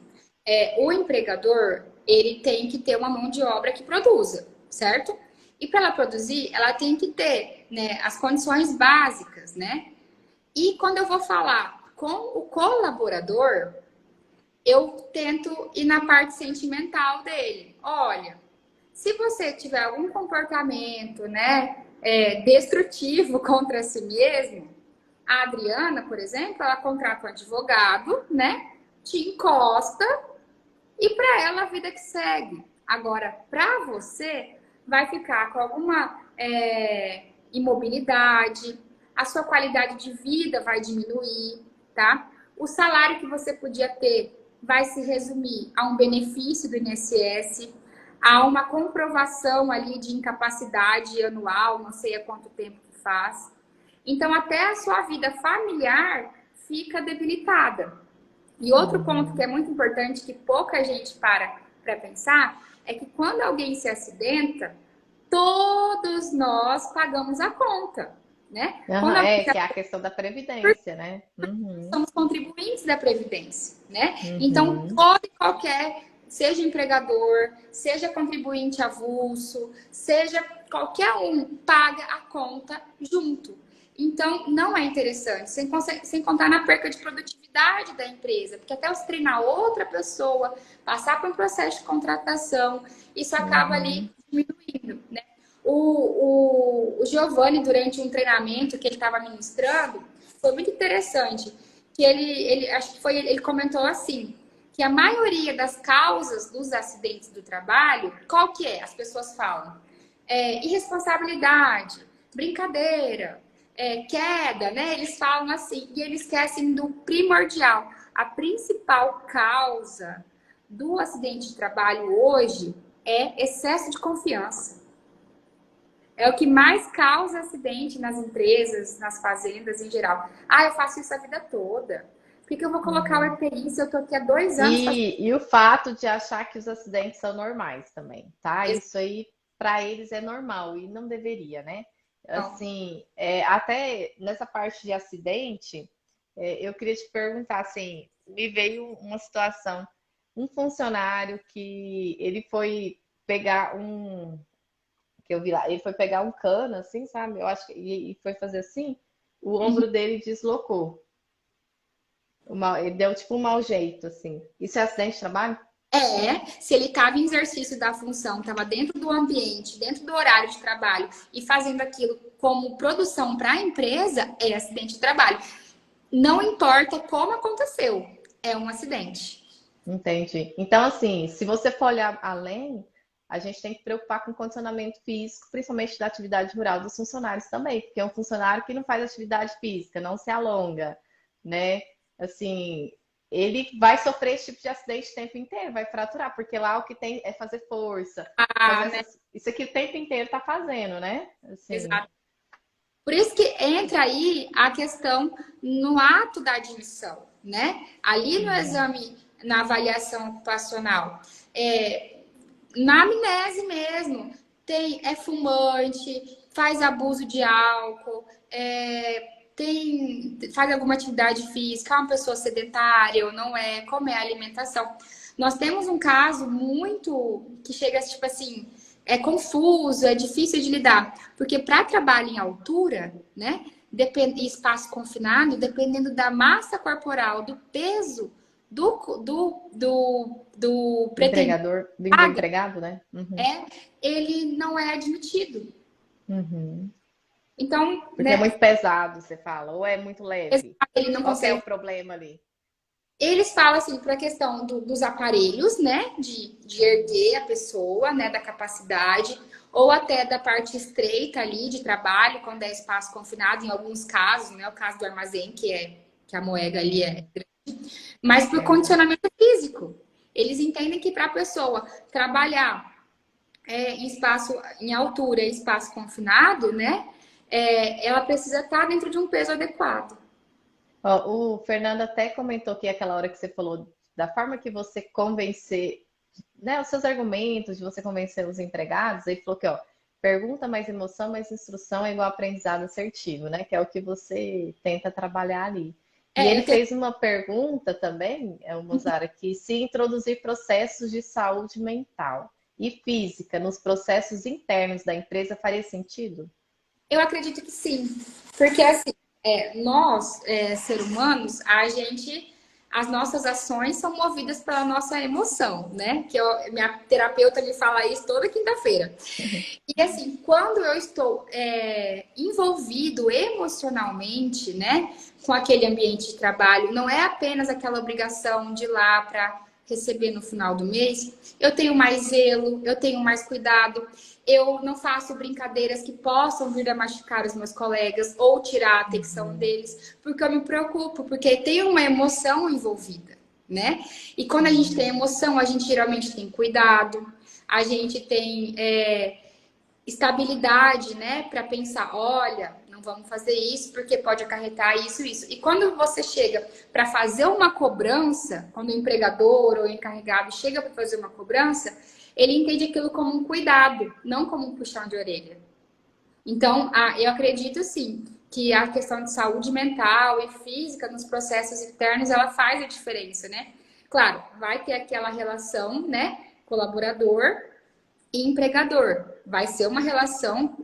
O empregador, ele tem que ter uma mão de obra que produza, certo? E para ela produzir, ela tem que ter, né, as condições básicas, né? E quando eu vou falar com o colaborador, eu tento ir na parte sentimental dele. Olha, se você tiver algum comportamento, né, destrutivo contra si mesmo, a Adriana, por exemplo, ela contrata um advogado, né, te encosta e para ela a vida que segue. Agora, para você, vai ficar com alguma imobilidade, a sua qualidade de vida vai diminuir, tá? O salário que você podia ter vai se resumir a um benefício do INSS, a uma comprovação ali de incapacidade anual, não sei há quanto tempo que faz. Então, até a sua vida familiar fica debilitada. E outro ponto que é muito importante, que pouca gente para pensar, é que quando alguém se acidenta, todos nós pagamos a conta, né? Que é a questão da previdência, né? Somos contribuintes da Previdência, né? Então, todo e qualquer, seja empregador, seja contribuinte avulso, seja qualquer um, paga a conta junto. Então, não é interessante, sem contar na perca de produtividade da empresa, porque até você treinar outra pessoa, passar por um processo de contratação, isso acaba ali diminuindo, né? O Giovanni, durante um treinamento que ele estava ministrando, foi muito interessante, que ele comentou assim, que a maioria das causas dos acidentes do trabalho, qual que é? As pessoas falam, irresponsabilidade, brincadeira, queda, né? Eles falam assim, e eles esquecem do primordial. A principal causa do acidente de trabalho hoje é excesso de confiança. É o que mais causa acidente nas empresas, nas fazendas em geral. Eu faço isso a vida toda. Por que eu vou colocar o EPI se eu tô aqui há 2 anos? E o fato de achar que os acidentes são normais também, tá? Isso aí, para eles, é normal e não deveria, né? Assim, até nessa parte de acidente, eu queria te perguntar, assim, me veio uma situação, um funcionário que ele foi pegar que eu vi lá, ele foi pegar um cano, assim, sabe? Eu acho que, e foi fazer assim, o ombro dele deslocou. Ele deu tipo um mau jeito, assim. Isso é acidente de trabalho? Se ele estava em exercício da função, estava dentro do ambiente, dentro do horário de trabalho e fazendo aquilo como produção para a empresa, é acidente de trabalho. Não importa como aconteceu, é um acidente. Entendi. Então, assim, se você for olhar além, a gente tem que preocupar com o condicionamento físico, principalmente da atividade rural dos funcionários também, porque é um funcionário que não faz atividade física, não se alonga, né? Assim, ele vai sofrer esse tipo de acidente o tempo inteiro, vai fraturar, porque lá o que tem é fazer força. Né? Isso aqui o tempo inteiro tá fazendo, né? Assim. Exato. Por isso que entra aí a questão no ato da admissão, né? Ali no exame, na avaliação ocupacional, na amnese mesmo, é fumante, faz abuso de álcool, faz alguma atividade física, é uma pessoa sedentária ou não é, como é a alimentação. Nós temos um caso muito que chega tipo assim, é confuso, é difícil de lidar, porque para trabalho em altura, né, e espaço confinado, dependendo da massa corporal, do peso do empregador, do empregado, né? Ele não é admitido. Então, porque é muito pesado, você fala, ou é muito leve. Ele não Qual consegue. é o problema ali? Eles falam assim para a questão dos aparelhos, né? De erguer a pessoa, né? Da capacidade, ou até da parte estreita ali de trabalho, quando é espaço confinado, em alguns casos, né? O caso do armazém, que a moega ali é. Mas por Uhum. condicionamento físico. Eles entendem que para a pessoa trabalhar em espaço, em altura, em espaço confinado, né? Ela precisa estar dentro de um peso adequado. Ó, o Fernando até comentou que aquela hora que você falou da forma que você convencer, né, os seus argumentos, de você convencer os empregados, ele falou que, ó, pergunta mais emoção, mais instrução é igual aprendizado assertivo, né? Que é o que você tenta trabalhar ali. E ele Eu tenho fez uma pergunta também, o Mozart, que se introduzir processos de saúde mental e física nos processos internos da empresa faria sentido? Eu acredito que sim, porque assim, nós, seres humanos, as nossas ações são movidas pela nossa emoção, né? Minha terapeuta me fala isso toda quinta-feira. E assim, quando eu estou envolvido emocionalmente, né, com aquele ambiente de trabalho, não é apenas aquela obrigação de ir lá para receber no final do mês, eu tenho mais zelo, eu tenho mais cuidado, eu não faço brincadeiras que possam vir a machucar os meus colegas ou tirar a atenção Uhum, deles, porque eu me preocupo, porque tem uma emoção envolvida, né? E quando a gente tem uhum. emoção, a gente geralmente tem cuidado, a gente tem estabilidade, né, para pensar, olha, não vamos fazer isso porque pode acarretar isso, isso. E quando você chega para fazer uma cobrança, quando o empregador ou o encarregado chega para fazer uma cobrança, ele entende aquilo como um cuidado, não como um puxão de orelha. Então, eu acredito sim que a questão de saúde mental e física nos processos internos, ela faz a diferença, né? Claro, vai ter aquela relação, né, colaborador e empregador. Vai ser uma relação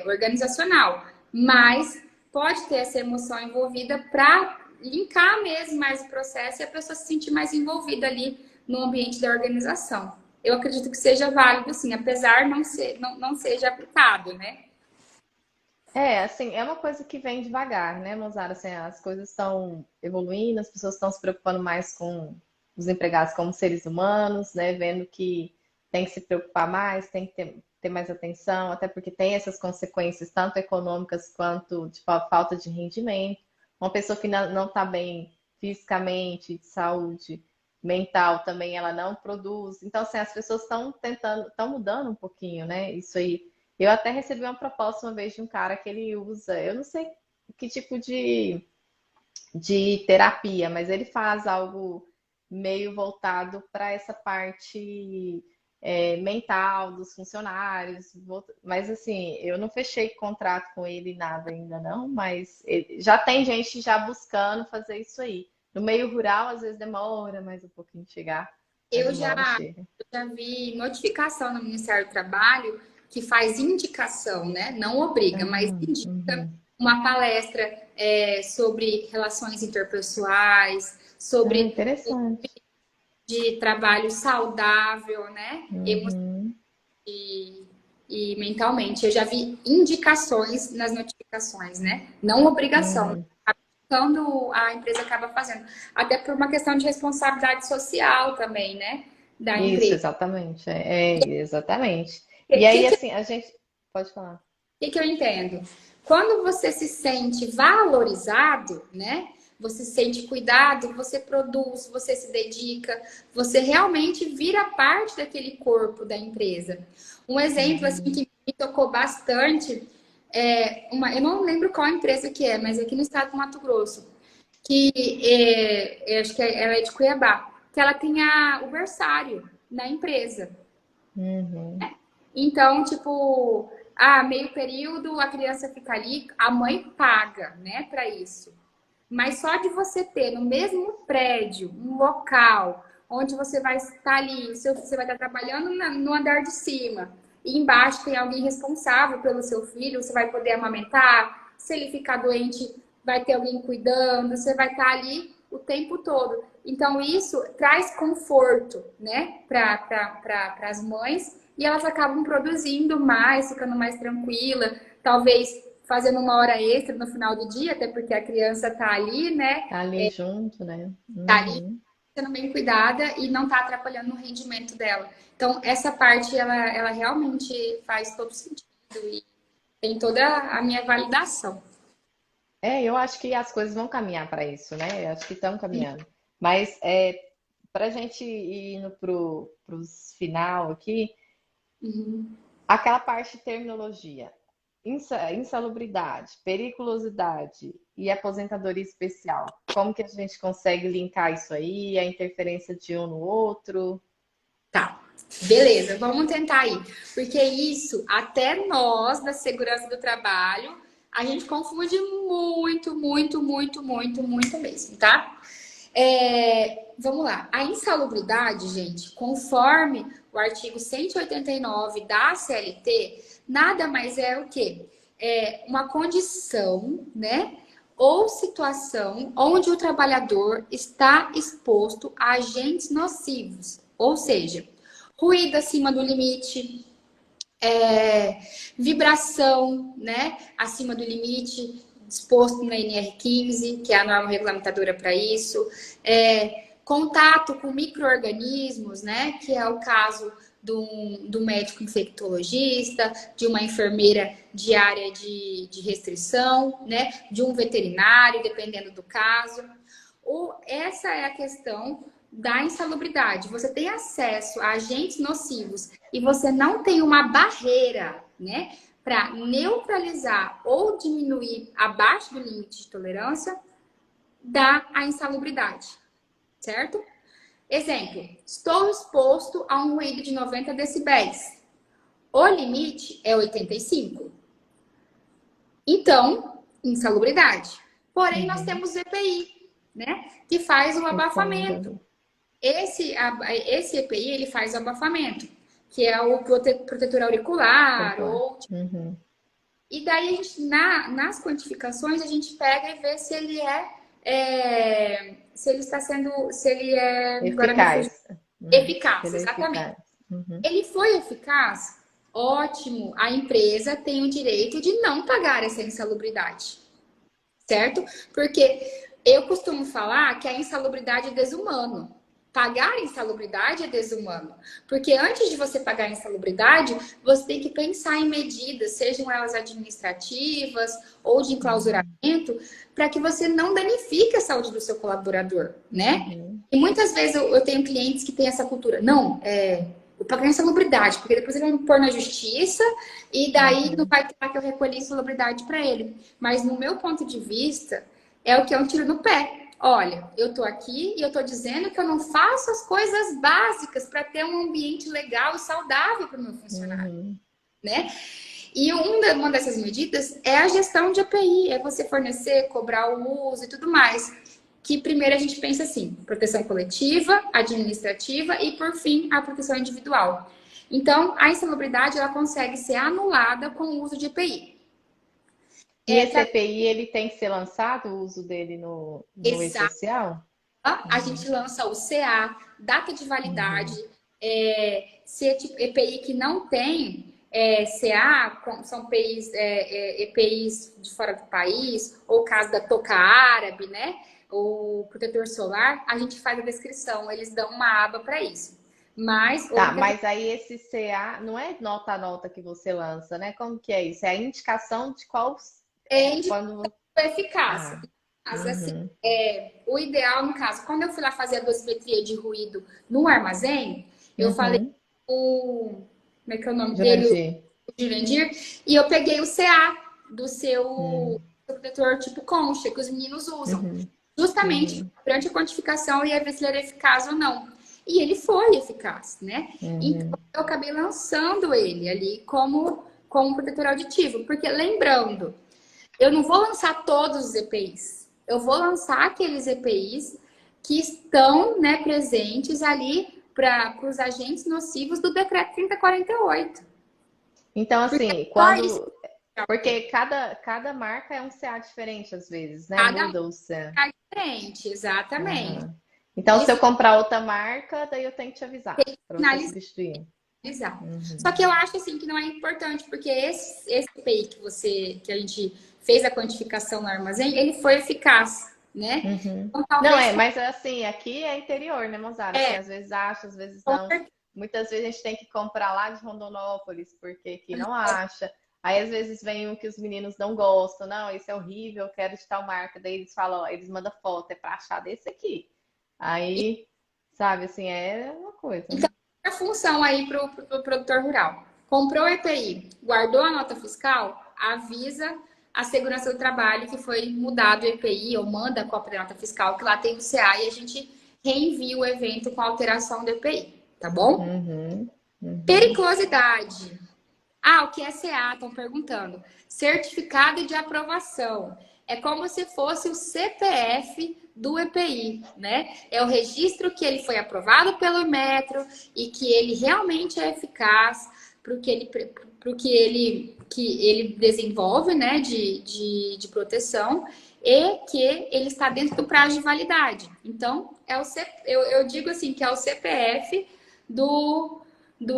organizacional, mas pode ter essa emoção envolvida para linkar mesmo mais o processo e a pessoa se sentir mais envolvida ali no ambiente da organização. Eu acredito que seja válido, sim, apesar não seja aplicado, né? É, assim, é uma coisa que vem devagar, né, Mozart? Assim, as coisas estão evoluindo, as pessoas estão se preocupando mais com os empregados como seres humanos, né? Vendo que tem que se preocupar mais, tem que ter mais atenção, até porque tem essas consequências, tanto econômicas quanto de falta de rendimento. Uma pessoa que não está bem fisicamente, de saúde mental também, ela não produz. Então, assim, as pessoas estão tentando, estão mudando um pouquinho, né? Isso aí eu até recebi uma proposta uma vez de um cara que ele usa, eu não sei que tipo de terapia, mas ele faz algo meio voltado para essa parte mental dos funcionários. Mas assim, eu não fechei contrato com ele nada ainda não, mas já tem gente já buscando fazer isso aí. No meio rural, às vezes demora mais um pouquinho de chegar, mas Eu uma hora já, chega. já vi notificação no Ministério do Trabalho que faz indicação, né? Não obriga, mas indica Uhum. uma palestra sobre relações interpessoais, sobre Interessante. de trabalho saudável, né? Uhum. E mentalmente. Eu já vi indicações nas notificações, né? Não obrigação. Uhum. Quando a empresa acaba fazendo. Até por uma questão de responsabilidade social também, né? Da Isso, empresa. exatamente. Exatamente. O E que, aí, que, assim, a gente. Pode falar. que eu entendo? Quando você se sente valorizado, né? Você se sente cuidado, você produz, você se dedica, você realmente vira parte daquele corpo da empresa. Um exemplo assim Uhum. que me tocou bastante eu não lembro qual empresa que é, mas é aqui no estado do Mato Grosso, que eu acho que ela é de Cuiabá, que ela tem o berçário na empresa. Uhum. Então, tipo, meio período a criança fica ali, a mãe paga, né, para isso. Mas só de você ter no mesmo prédio um local onde você vai estar ali, você vai estar trabalhando no andar de cima, e embaixo tem alguém responsável pelo seu filho, você vai poder amamentar, se ele ficar doente, vai ter alguém cuidando, você vai estar ali o tempo todo. Então, isso traz conforto, né, para as mães, e elas acabam produzindo mais, ficando mais tranquila, talvez fazendo uma hora extra no final do dia, até porque a criança tá ali, né? Tá ali junto, né? Tá ali Uhum. sendo bem cuidada e não tá atrapalhando no rendimento dela. Então, essa parte, ela realmente faz todo sentido e tem toda a minha validação. Eu acho que as coisas vão caminhar para isso, né? Eu acho que estão caminhando. Mas para a gente ir indo para os final aqui, Uhum. aquela parte de terminologia, insalubridade, periculosidade e aposentadoria especial. Como que a gente consegue linkar isso aí, a interferência de um no outro? Tá, beleza, vamos tentar aí. Porque isso, até nós da segurança do trabalho, a gente confunde muito, muito, muito, muito, muito mesmo, tá? Vamos lá. A insalubridade, gente, conforme o artigo 189 da CLT, nada mais é o quê? É uma condição, né? Ou situação onde o trabalhador está exposto a agentes nocivos, ou seja, ruído acima do limite, vibração, né, acima do limite, disposto na NR15, que é a norma regulamentadora para isso, contato com micro-organismos, né, que é o caso do médico infectologista, de uma enfermeira de área de restrição, né, de um veterinário, dependendo do caso. Essa é a questão da insalubridade. Você tem acesso a agentes nocivos e você não tem uma barreira, né, para neutralizar ou diminuir abaixo do limite de tolerância, dá a insalubridade, certo? Exemplo, estou exposto a um ruído de 90 decibéis. O limite é 85. Então, insalubridade. Porém, nós temos EPI, né, que faz o abafamento. Esse EPI, ele faz o abafamento, que é o protetor auricular. E daí, a gente, nas quantificações, a gente pega e vê se ele se ele está sendo, se ele é... Eficaz. Eficaz, exatamente. Eficaz. Ele foi eficaz? Ótimo. A empresa tem o direito de não pagar essa insalubridade, certo? Porque eu costumo falar que a insalubridade é desumano. Pagar insalubridade é desumano. Porque antes de você pagar a insalubridade, você tem que pensar em medidas, sejam elas administrativas ou de enclausuramento, para que você não danifique a saúde do seu colaborador, né? E muitas vezes eu tenho clientes que têm essa cultura. Não, vou pagar insalubridade, porque depois ele vai me pôr na justiça e daí não vai ter que eu recolher insalubridade para ele. Mas no meu ponto de vista, é o que é um tiro no pé. Olha, eu tô aqui e eu tô dizendo que eu não faço as coisas básicas para ter um ambiente legal e saudável para o meu funcionário, né? E uma dessas medidas é a gestão de API, é você fornecer, cobrar o uso e tudo mais. Que primeiro a gente pensa assim, proteção coletiva, administrativa e, por fim, a proteção individual. Então, a insalubridade, ela consegue ser anulada com o uso de EPI. E esse EPI, ele tem que ser lançado, o uso dele no e-social? A gente lança o CA, data de validade, se é tipo EPI que não tem CA, são EPIs de fora do país, ou o caso da touca árabe, né? O protetor solar, a gente faz a descrição, eles dão uma aba para isso. Mas aí esse CA não é nota a nota que você lança, né? Como que é isso? É a indicação de qual... eficácia. Assim, o ideal, no caso, quando eu fui lá fazer a dosimetria de ruído no armazém, eu falei com como é que é o nome dele? O Jurandir, e eu peguei o CA do seu protetor tipo concha, que os meninos usam. Justamente durante a quantificação, eu ia ver se ele era eficaz ou não. E ele foi eficaz, né? Então, eu acabei lançando ele ali como protetor auditivo. Porque, lembrando, eu não vou lançar todos os EPIs. Eu vou lançar aqueles EPIs que estão, né, presentes ali para os agentes nocivos do decreto 3048. Então, assim, porque cada marca é um CA diferente, às vezes, né? Muda o CA. É diferente, exatamente. Então, se eu comprar outra marca, daí eu tenho que te avisar para você substituir. Utilizar. Só Uhum. que eu acho assim que não é importante, porque esse EPI que a gente fez a quantificação no armazém, ele foi eficaz, né? Uhum. Então Não, talvez mas assim, aqui é interior, né, Mozara? Assim, é, às vezes acha, às vezes com não. certeza. Muitas vezes a gente tem que comprar lá de Rondonópolis, porque aqui não acha. Aí às vezes vem um que os meninos não gostam, não, esse é horrível, eu quero de tal marca. Daí eles falam, ó, eles mandam foto, é pra achar desse aqui. Aí, sabe, assim, é uma coisa, Então, né? a função aí para o produtor rural. Comprou o EPI, guardou a nota fiscal, avisa a segurança do trabalho que foi mudado o EPI ou manda a cópia da nota fiscal, que lá tem o CA e a gente reenvia o evento com alteração do EPI, tá bom? Uhum, uhum. Periculosidade. Ah, o que é CA? Estão perguntando. Certificado de aprovação. É como se fosse o CPF do EPI, né? É o registro que ele foi aprovado pelo Inmetro e que ele realmente é eficaz para o que ele desenvolve, né, de proteção e que ele está dentro do prazo de validade. Então, eu digo assim que é o CPF do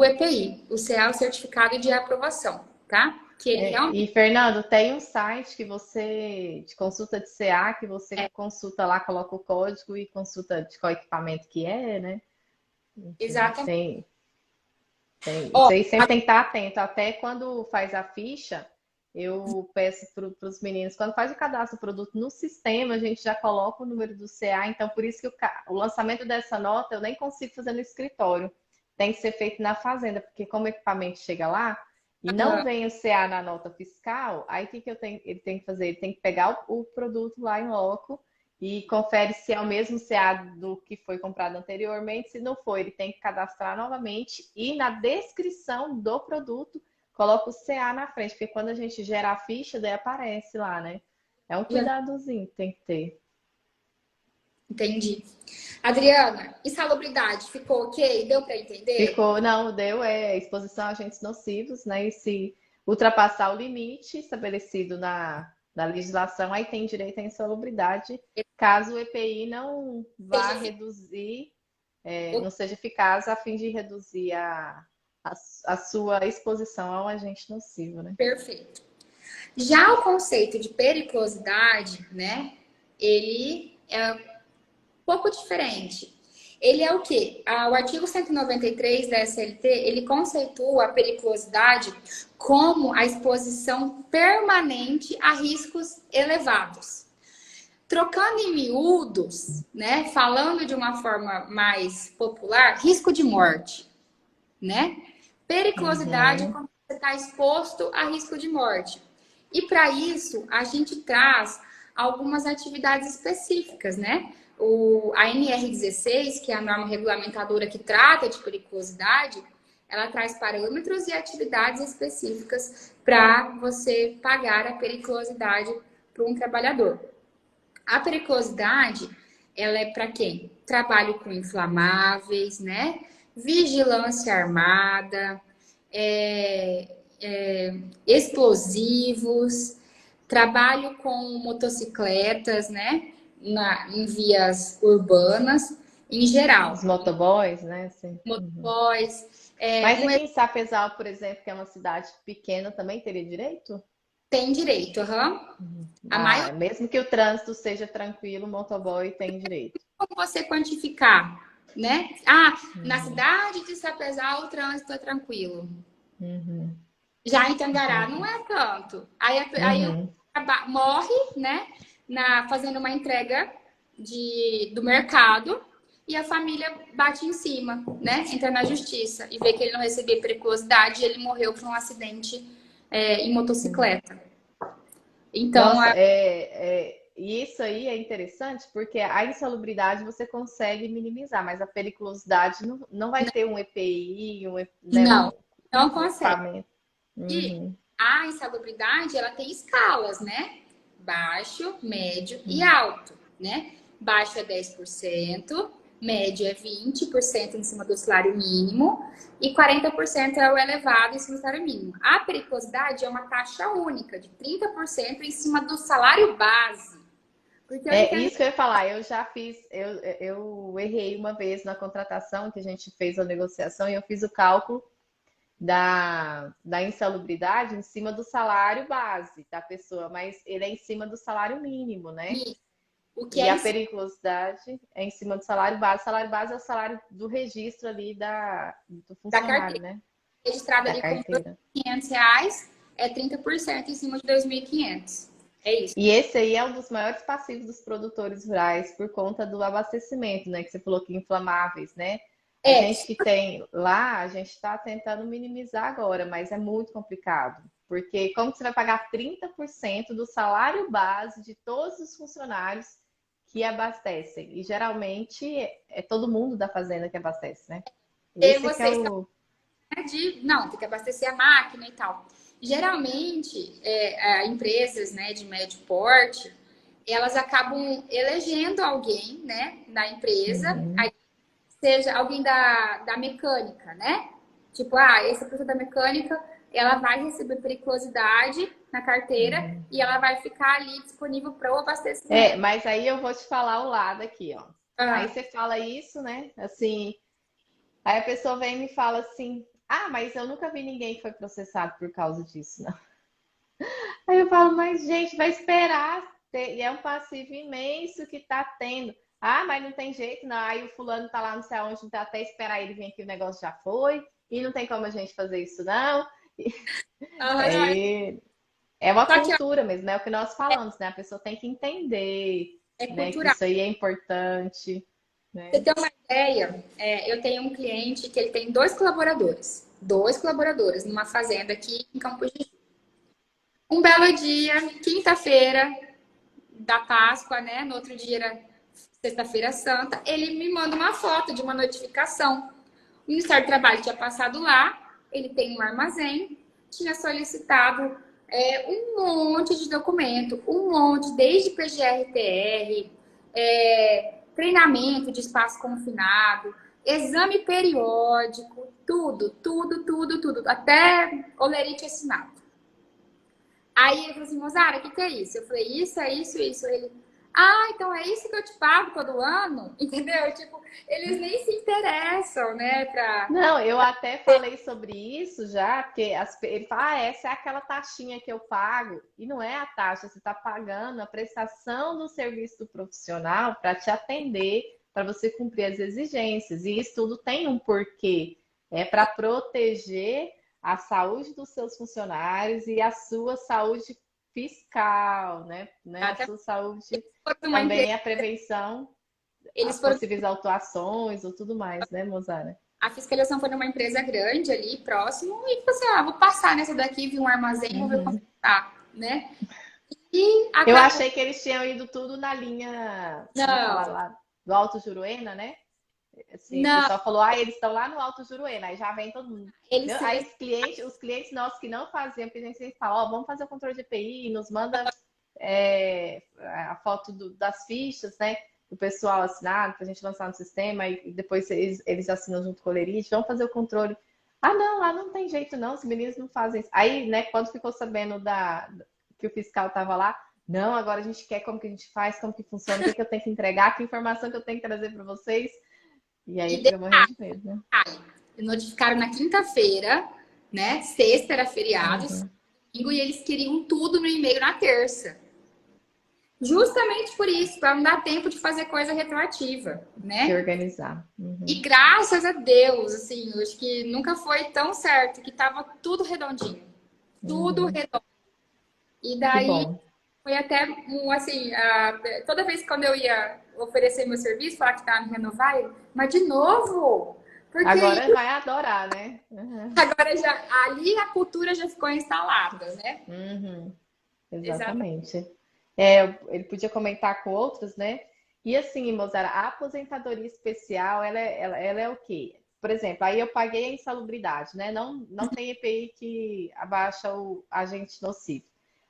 EPI, o CA, o certificado de aprovação, tá? Que ele É, realmente e, Fernando, tem um site que você, de consulta de CA, que você é. consulta lá, coloca o código e consulta de qual equipamento que é, né? Enfim, Exatamente. tem. Ó, Isso aí sempre tem que estar atento. Até quando faz a ficha, eu peço para os meninos, quando faz o cadastro do produto no sistema, a gente já coloca o número do CA. Então, por isso que o lançamento dessa nota eu nem consigo fazer no escritório. Tem que ser feito na fazenda, porque como o equipamento chega lá e não vem o CA na nota fiscal, aí o que ele tem que fazer? Ele tem que pegar o produto lá em loco e confere se é o mesmo CA do que foi comprado anteriormente. Se não for, ele tem que cadastrar novamente e na descrição do produto coloca o CA na frente, porque quando a gente gera a ficha, daí aparece lá, né? É um cuidadozinho que tem que ter. entendi. Adriana, insalubridade, ficou ok? Deu para entender? Ficou, não, deu exposição a agentes nocivos, né? E se ultrapassar o limite estabelecido na legislação, aí tem direito à insalubridade, caso o EPI não vá Seja reduzir, não seja eficaz a fim de reduzir a sua exposição a um agente nocivo, né? perfeito. Já o conceito de periculosidade, né? Ele é um pouco diferente. Ele é o quê? O artigo 193 da SLT, ele conceitua a periculosidade como a exposição permanente a riscos elevados. Trocando em miúdos, né, falando de uma forma mais popular, risco de morte, né? Periculosidade é Uhum. quando você está exposto a risco de morte. E para isso, a gente traz algumas atividades específicas, né? A NR16, que é a norma regulamentadora que trata de periculosidade, ela traz parâmetros e atividades específicas para você pagar a periculosidade para um trabalhador. A periculosidade, ela é para quem? Trabalho com inflamáveis, né? Vigilância armada, explosivos, trabalho com motocicletas, né? Em vias urbanas, em geral. Os motoboys, né? Assim. Uhum. Motoboys, Mas aqui em Sapezal, por exemplo, que é uma cidade pequena, também teria direito? tem direito, uhum. A Ah, maioria, mesmo que o trânsito seja tranquilo, o motoboy tem direito. como você quantificar, né? Ah, na Uhum, cidade de Sapezal o trânsito é tranquilo. uhum, Já em Tangará não entendi. é tanto. Aí o Uhum. cara morre, né? Fazendo uma entrega do mercado e a família bate em cima, né? Entra na justiça e vê que ele não recebia periculosidade e ele morreu por um acidente em motocicleta. Então, Nossa, e isso aí é interessante porque a insalubridade você consegue minimizar, mas a periculosidade não vai ter um EPI, né, não, não um consegue. equipamento. E Uhum, a insalubridade, ela tem escalas, né? Baixo, médio e uhum. alto, né? Baixo é 10%, médio é 20% em cima do salário mínimo e 40% é o elevado em cima do salário mínimo. A periculosidade é uma taxa única de 30% em cima do salário base. Porque eu É entendo isso que eu ia falar. Eu já fiz, eu errei uma vez na contratação que a gente fez a negociação e eu fiz o cálculo. da insalubridade em cima do salário base da pessoa, mas ele é em cima do salário mínimo, né? E o que E é a isso periculosidade é em cima do salário base. O salário base é o salário do registro ali do da funcionário, carteira né? registrada Da ali como carteira. R$ 500, é 30% em cima de 2.500. É isso. E esse aí é um dos maiores passivos dos produtores rurais por conta do abastecimento, né? Que você falou que inflamáveis, né? A É, gente que tem lá, a gente está tentando minimizar agora, mas é muito complicado. Porque como que você vai pagar 30% do salário base de todos os funcionários que abastecem? E geralmente é todo mundo da fazenda que abastece, né? e Esse que é vocês o. não, tem que abastecer a máquina e tal. Geralmente, empresas, né, de médio porte, elas acabam elegendo alguém, né, na empresa, Uhum, aí, seja alguém da mecânica, né? Tipo, essa pessoa da mecânica, ela vai receber periculosidade na carteira uhum. e ela vai ficar ali disponível para o É, abastecimento. mas aí eu vou te falar o lado aqui, ó. Aí Ah, você fala isso, né? Assim, aí a pessoa vem e me fala assim: ah, mas eu nunca vi ninguém que foi processado por causa disso, não. Aí eu falo, mas gente, vai esperar. E é um passivo imenso que tá tendo. Ah, mas não tem jeito, não. Aí o fulano tá lá, não sei aonde, então até esperar ele vir aqui, o negócio já foi. E não tem como a gente fazer isso, não. não, É uma só que ó, cultura mesmo, né? É o que nós falamos, né? A pessoa tem que entender, é né, que cultural. isso aí é importante, Você né? tem uma ideia? Eu tenho um cliente que ele tem dois colaboradores numa fazenda aqui em Campo de Ju. Um belo dia, quinta-feira da Páscoa, né? No outro dia era sexta-feira Santa, ele me manda uma foto de uma notificação. O Ministério do Trabalho tinha passado lá, ele tem um armazém, tinha solicitado um monte de documento, um monte, desde PGR-TR, treinamento de espaço confinado, exame periódico, tudo, tudo, tudo, tudo, até olerite assinado. Aí ele falou assim, Mozara, o que é isso? Eu falei, isso, é isso, isso. Ele, então é isso que eu te pago todo ano? Entendeu? Tipo, eles nem se interessam, né, pra... Não, eu até falei sobre isso já, porque ele fala, essa é aquela taxinha que eu pago. E não é a taxa, você está pagando a prestação do serviço do profissional para te atender, para você cumprir as exigências. E isso tudo tem um porquê. É para proteger a saúde dos seus funcionários e a sua saúde fiscal, né? A Até sua saúde foram uma empresa, também, a prevenção, eles as foram... possíveis autuações ou tudo mais, né, Mozara? A fiscalização foi numa empresa grande ali, próximo, e falou assim, vou passar nessa daqui, vi um armazém, vou ver como Uhum. tá, né? E Eu acabou... achei que eles tinham ido tudo na linha, como fala Não, lá, do Alto Juruena, né? Assim, o não, pessoal falou, eles estão lá no Alto Juruena, aí já vem todo mundo. eles Aí selecionaram... os clientes nossos que não faziam, porque a gente sempre fala, vamos fazer o controle de EPI, nos manda a foto das fichas, né? Do pessoal assinado, para a gente lançar no sistema, e depois eles assinam junto com o Lerite, vamos fazer o controle. Ah, não, lá não tem jeito, não, os meninos não fazem isso. Aí, né, quando ficou sabendo que o fiscal estava lá, não, agora a gente quer como que a gente faz, como que funciona, o que eu tenho que entregar, que informação que eu tenho que trazer para vocês. E aí E fica morrendo de medo, né? notificaram na quinta-feira, né? Sexta era feriado, Uhum. domingo, e eles queriam tudo no e-mail na terça. Justamente por isso, para não dar tempo de fazer coisa retroativa, Se né? organizar. E Uhum. graças a Deus, assim, eu acho que nunca foi tão certo, que tava tudo redondinho. Tudo Uhum. redondo. E Que daí bom. foi até assim, toda vez que quando eu ia oferecer meu serviço, falar que estava me renovar, mas de novo? Porque Agora vai adorar, né? Uhum. agora já ali a cultura já ficou instalada, né? Uhum. Exatamente. Exatamente. Ele podia comentar com outros, né? E assim, Mozara, a aposentadoria especial, ela é o quê? Por exemplo, aí eu paguei a insalubridade, né? Não tem EPI que abaixa o agente nocivo.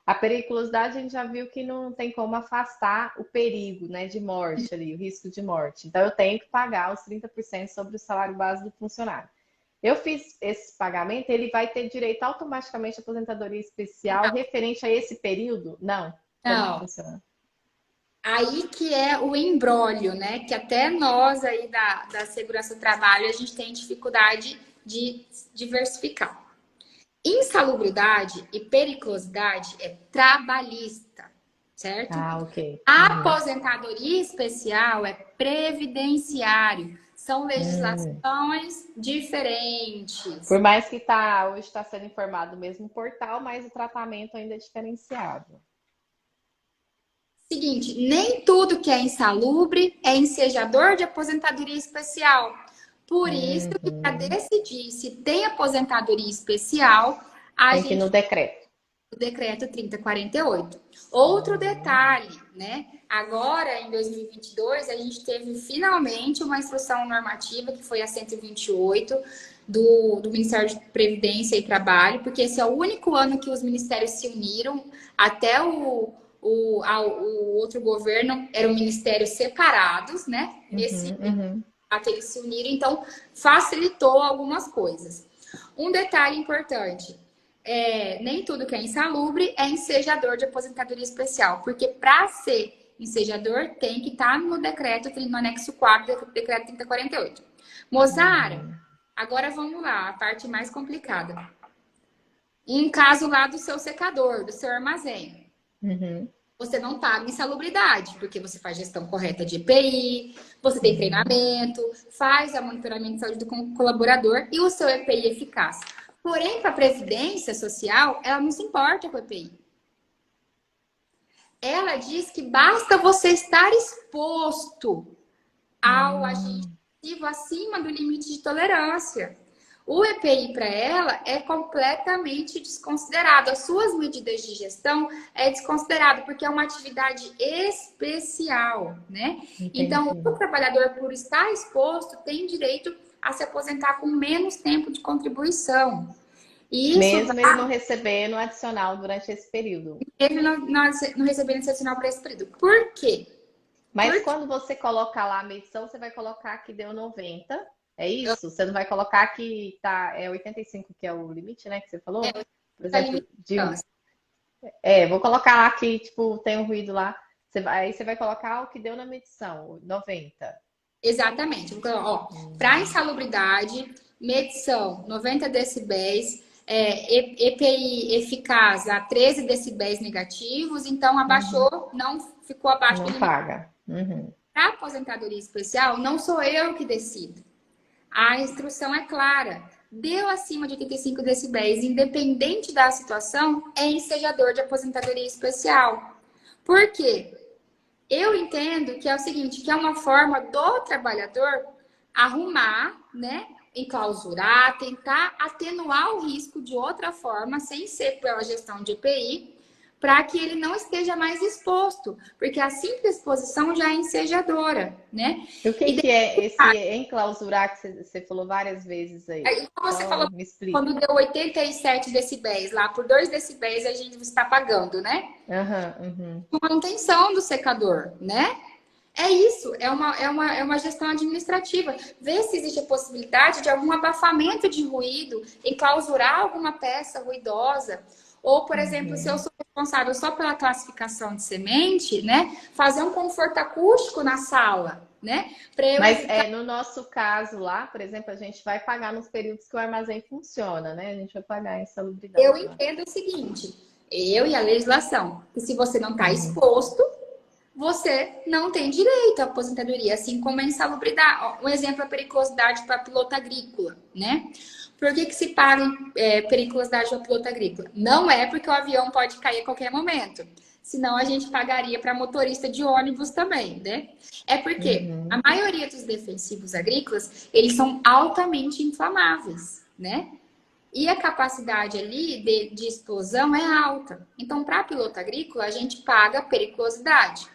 A periculosidade a gente já viu que não tem como afastar o perigo, né, de morte ali, o risco de morte. Então eu tenho que pagar os 30% sobre o salário base do funcionário. Eu fiz esse pagamento, ele vai ter direito automaticamente à aposentadoria especial referente a esse período? Não. Como que Não, funciona? aí que é o embrólio, né? Que até nós aí da segurança do trabalho a gente tem dificuldade de diversificar. Insalubridade e periculosidade é trabalhista, certo? Ah, ok. A aposentadoria especial é previdenciário. São legislações diferentes. Por mais que hoje está sendo informado no mesmo portal, mas o tratamento ainda é diferenciado. Seguinte, nem tudo que é insalubre é ensejador de aposentadoria especial. Por isso, que para decidir se tem aposentadoria especial, tem que ir no decreto. O decreto 3048. Outro detalhe, né? Agora, em 2022, a gente teve finalmente uma instrução normativa, que foi a 128, do Ministério de Previdência e Trabalho, porque esse é o único ano que os ministérios se uniram. Até o outro governo eram ministérios separados, né? Até eles se uniram, então facilitou algumas coisas. Um detalhe importante. Nem tudo que é insalubre é ensejador de aposentadoria especial, porque para ser ensejador tem que estar no decreto, no anexo 4 do decreto 3048. Mozara, agora vamos lá, a parte mais complicada. Um caso lá do seu secador, do seu armazém. Você não paga insalubridade, porque você faz gestão correta de EPI, você tem treinamento, faz a monitoramento de saúde do colaborador e o seu EPI é eficaz. Porém, para a Previdência Social, ela não se importa com o EPI. Ela diz que basta você estar exposto ao agente ativo acima do limite de tolerância. O EPI para ela é completamente desconsiderado. As suas medidas de gestão é desconsiderado, porque é uma atividade especial, né? Entendi. Então, o trabalhador, por estar exposto, tem direito a se aposentar com menos tempo de contribuição. E isso mesmo ele não recebendo adicional durante esse período. Ele não recebendo adicional para esse período. Por quê? Mas quando você colocar lá a medição, você vai colocar que deu 90. É isso? Você não vai colocar que é 85, que é o limite, né? Que você falou? Por exemplo, vou colocar lá que, tipo, tem um ruído lá. Aí você vai colocar o que deu na medição, 90. Exatamente. Para insalubridade, medição 90 decibéis, EPI eficaz a 13 decibéis negativos, então abaixou, não ficou abaixo do limite. Não paga. Para aposentadoria especial, não sou eu que decido. A instrução é clara. Deu acima de 85 decibéis, independente da situação, é ensejador de aposentadoria especial. Por quê? Eu entendo que é o seguinte, que é uma forma do trabalhador arrumar, né, enclausurar, tentar atenuar o risco de outra forma, sem ser pela gestão de EPI, para que ele não esteja mais exposto, porque a simples exposição já é ensejadora, né? E o que é esse enclausurar que você falou várias vezes aí? Você falou, quando deu 87 decibéis, lá por 2 decibéis a gente está pagando, né? Manutenção do secador, né? É isso, é uma gestão administrativa. Ver se existe a possibilidade de algum abafamento de ruído, enclausurar alguma peça ruidosa. Ou, por exemplo, se eu sou responsável só pela classificação de semente, né? Fazer um conforto acústico na sala, né? Mas no nosso caso lá, por exemplo, a gente vai pagar nos períodos que o armazém funciona, né? A gente vai pagar em insalubridade. Eu entendo o seguinte, eu e a legislação, que se você não está exposto, você não tem direito à aposentadoria, assim como a insalubridade. Um exemplo é a periculosidade para piloto agrícola, né? Por que se paga periculosidade para piloto agrícola? Não é porque o avião pode cair a qualquer momento. Senão a gente pagaria para motorista de ônibus também, né? É porque a maioria dos defensivos agrícolas, eles são altamente inflamáveis, né? E a capacidade ali de explosão é alta. Então, para piloto agrícola, a gente paga periculosidade.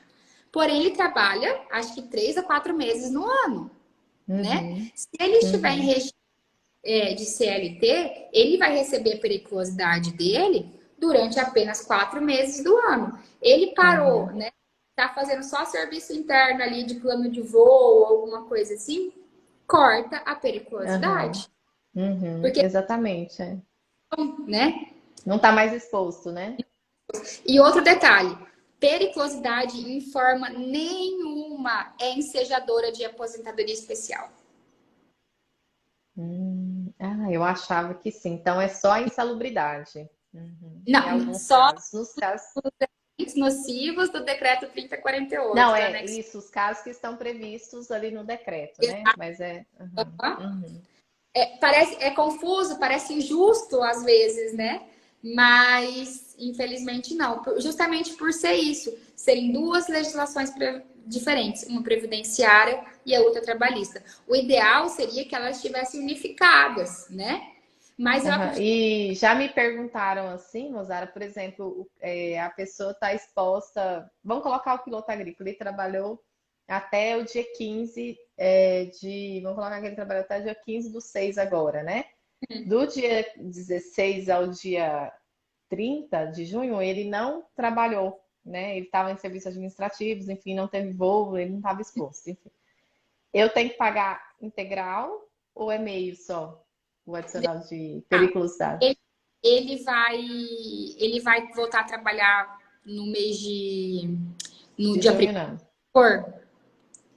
Porém, ele trabalha, acho que 3 a 4 meses no ano, né? Se ele estiver em regime de CLT, ele vai receber a periculosidade dele durante apenas 4 meses do ano. Ele parou, né? Tá fazendo só serviço interno ali de plano de voo ou alguma coisa assim, corta a periculosidade. Porque, exatamente. Né? Não tá mais exposto, né? E outro detalhe, periculosidade em forma nenhuma é ensejadora de aposentadoria especial. Ah, eu achava que sim. Então é só a insalubridade. Uhum. Em Não, alguns só casos. Nos casos. os efeitos nocivos do decreto Não, 3048, do é anexo. isso, os casos que estão previstos ali no decreto, né? Mas é. Uhum, uhum, Parece, é confuso, parece injusto às vezes, né? Mas, infelizmente, não. Justamente por ser isso, serem duas legislações diferentes, uma previdenciária e a outra trabalhista. O ideal seria que elas estivessem unificadas, né? Mas eu aham. acredito E já me perguntaram assim, Mozara, por exemplo, a pessoa está exposta. Vamos colocar o piloto agrícola, ele trabalhou até o dia 15 de. Vamos colocar que ele trabalhou até o dia 15 do 6 agora, né? Do dia 16 ao dia 30 de junho, ele não trabalhou, né? Ele estava em serviços administrativos, enfim, não teve voo, ele não estava exposto, enfim. Eu tenho que pagar integral ou é meio só o adicional de periculosidade? que ele vai, ele vai voltar a trabalhar no mês no De dia junho, não. 1º,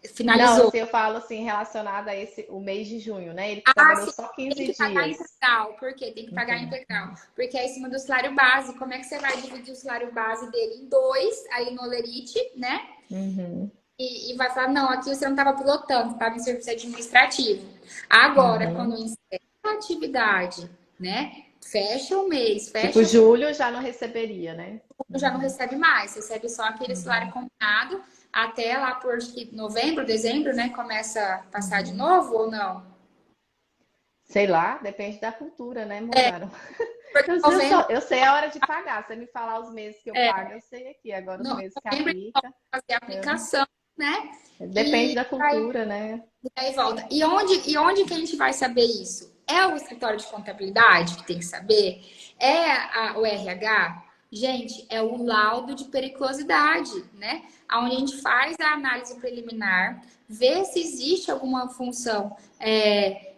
Não, finalizou. assim, eu falo assim, relacionado a o mês de junho, né? Ele Ah, trabalhou sim, só tem 15 que pagar dias. integral. Por quê? Tem que pagar Uhum. integral. Porque é em cima do salário base. Como é que você vai dividir o salário base dele em dois, aí no Olerite, né? Uhum. E vai falar, não, aqui você não estava pilotando, estava em serviço administrativo. Agora, quando Uhum. encerra a atividade, né? Fecha o mês, Tipo, fecha julho já não receberia, né? já não Uhum. recebe mais, recebe só aquele salário Uhum. combinado até lá por acho que novembro, dezembro, né? Começa a passar de Uhum. novo ou não? Sei lá, depende da cultura, né, Mozart? Porque Eu, novembro, eu sei a hora de pagar. Você me falar os meses que eu é, pago, eu sei aqui. Agora, os meses que novembro aplica, fazer a eu- aplicação, né? depende E da cultura, né? aí volta. E onde que a gente vai saber isso? É o escritório de contabilidade que tem que saber? É o RH? Gente, é o laudo de periculosidade, né? Onde a gente faz a análise preliminar, vê se existe alguma função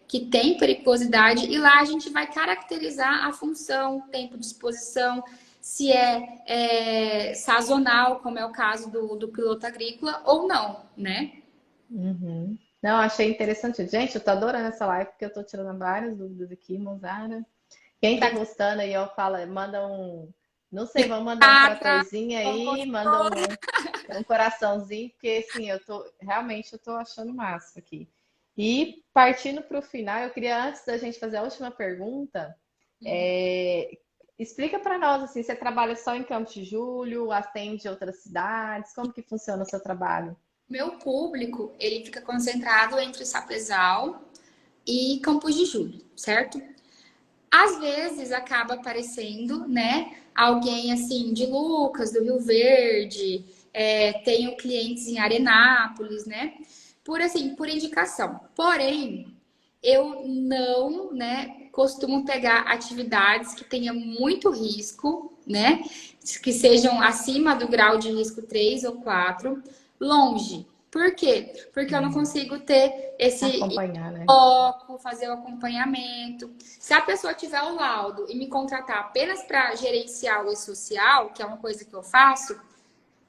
que tem periculosidade e lá a gente vai caracterizar a função, tempo de exposição, se é sazonal, como é o caso do piloto agrícola, ou não, né? Uhum. Não, achei interessante. Gente, eu tô adorando essa live porque eu tô tirando várias dúvidas aqui, Mozara. Quem tá gostando aí, ó, fala, manda um, não sei, vamos mandar um Obrigada, tratorzinho aí, manda compositor. um coraçãozinho, porque assim, realmente eu tô achando massa aqui. E partindo para o final, eu queria, antes da gente fazer a última pergunta, é, explica para nós, assim, você trabalha só em Campos de Julho, atende outras cidades, como que funciona o seu trabalho? Meu público, ele fica concentrado entre Sapezal e Campos de Julho, certo? Às vezes acaba aparecendo, né, alguém assim de Lucas, do Rio Verde, tenho clientes em Arenápolis, né? Por assim, por indicação. Porém, eu não, né, costumo pegar atividades que tenham muito risco, né? Que sejam acima do grau de risco 3 ou 4, longe. Por quê? Porque eu não consigo ter esse Acompanhar, né? foco, fazer o acompanhamento. Se a pessoa tiver o laudo e me contratar apenas para gerenciar o e-social, que é uma coisa que eu faço,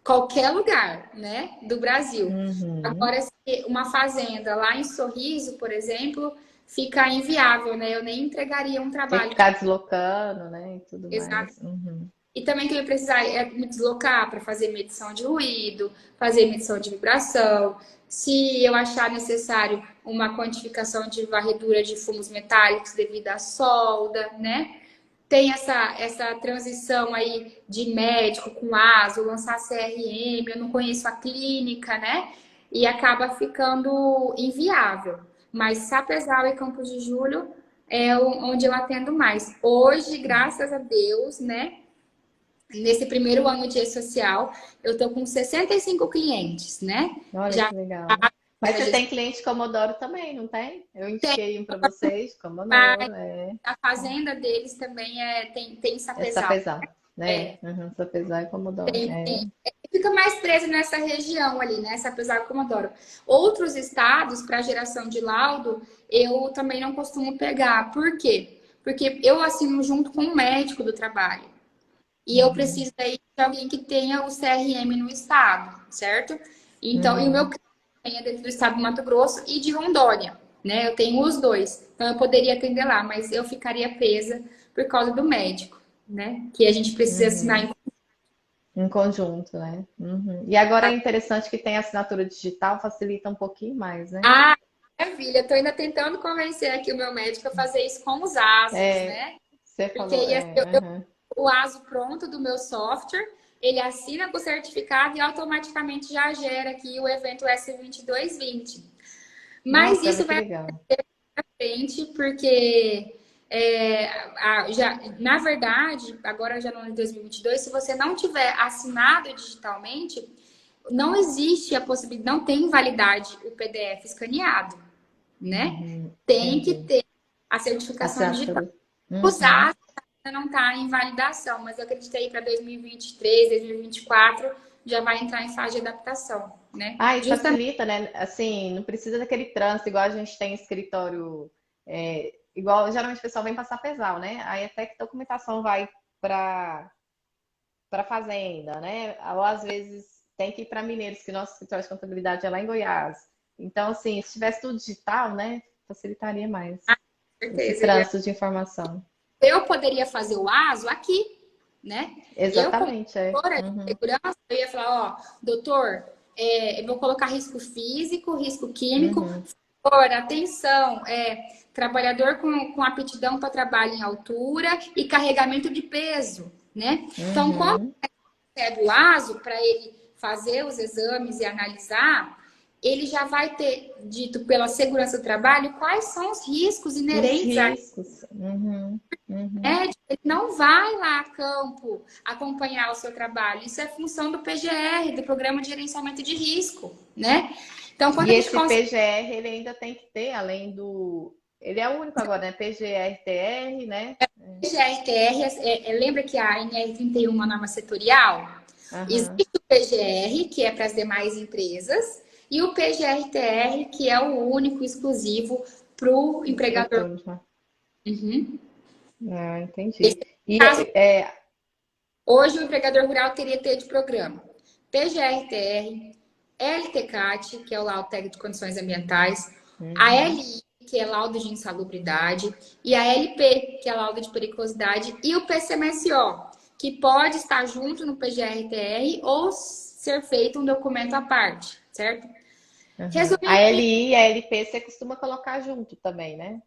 qualquer lugar, né, do Brasil. Uhum. Agora, se uma fazenda lá em Sorriso, por exemplo, fica inviável, né? Eu nem entregaria um Tem que trabalho ficar deslocando, né? E tudo exato. mais. Uhum. E também que eu ia precisar me deslocar para fazer medição de ruído, fazer medição de vibração. Se eu achar necessário uma quantificação de varredura de fumos metálicos devido à solda, né? Tem essa transição aí de médico com ASO, lançar CRM, eu não conheço a clínica, né? E acaba ficando inviável. Mas Sapezal e Campos de Julho é onde eu atendo mais. Hoje, graças a Deus, né? Nesse primeiro ano de e-social, eu tô com 65 clientes, né? Olha Já que legal. Mas você já tem cliente Comodoro também, não tem? Eu indiquei um para vocês, mas Comodoro, a fazenda deles também tem é Sapezal. Sapezal, né? Uhum, Sapezal e Comodoro. É. Fica mais preso nessa região ali, né? Sapezal e Comodoro. Outros estados, para geração de laudo, eu também não costumo pegar. Por quê? Porque eu assino junto com o médico do trabalho. E eu Uhum, preciso aí de alguém que tenha o CRM no estado, certo? Então, e o meu uhum, cliente é dentro do estado do Mato Grosso e de Rondônia. né? Eu tenho os dois. Então eu poderia atender lá, mas eu ficaria presa por causa do médico, né? Que a gente precisa assinar Uhum. Em conjunto, né? Uhum. E agora é interessante que tem assinatura digital, facilita um pouquinho mais, né? Ah, maravilha. Estou ainda tentando convencer aqui o meu médico a fazer isso com os ASOS, É, né? você Porque falou, aí eu uhum. o ASO pronto do meu software, ele assina com o certificado e automaticamente já gera aqui o evento S2220. Mas Nossa, isso muito vai legal. à frente, porque na verdade, agora já no ano de 2022, se você não tiver assinado digitalmente, não existe a possibilidade, não tem validade o PDF escaneado, né? Uhum. Tem que Entendi. ter a certificação digital. Assinatura. Usar Uhum. ainda não está em validação, mas eu acredito que para 2023, 2024 já vai entrar em fase de adaptação, né? Ah, e Justamente. facilita, né? Assim, não precisa daquele trânsito, igual a gente tem em escritório, igual geralmente o pessoal vem passar pesal, né? Aí até que documentação vai para fazenda, né? Ou às vezes tem que ir para Mineiros, que nosso escritório de contabilidade é lá em Goiás. Então, assim, se tivesse tudo digital, né? Facilitaria mais Com esse certeza. trânsito de informação. Eu poderia fazer o ASO aqui, né? Eu, como Exatamente, é. doutora de Uhum. segurança, eu ia falar, ó, doutor, eu vou colocar risco físico, risco químico, Uhum. por atenção, trabalhador com aptidão para trabalho em altura e carregamento de peso, né? Então, quando Uhum. é do ASO, para ele fazer os exames e analisar, ele já vai ter dito pela segurança do trabalho quais são os riscos Os inerentes à riscos. Uhum. Uhum. médica. Ele não vai lá a campo acompanhar o seu trabalho. Isso é função do PGR, do Programa de Gerenciamento de Risco, né? Então, quando E a gente esse consegue PGR, ele ainda tem que ter, além do. Ele é o único agora, né? PGR-TR, né? PGR-TR, lembra que a NR31 é uma norma setorial? Aham. Existe o PGR, que é para as demais empresas, e o PGR-TR, que é o único, exclusivo para o empregador. Autônomo. Uhum. Ah, Esse entendi. E caso, hoje o empregador rural teria que ter de programa PGR-TR, LTCAT, que é o laudo técnico de condições ambientais, a uhum. LI, que é laudo de insalubridade, e a LP, que é laudo de periculosidade, e o PCMSO, que pode estar junto no PGR-TR ou ser feito um documento à parte, certo? Uhum. A Resumindo, LI e a LP você costuma colocar junto também, né?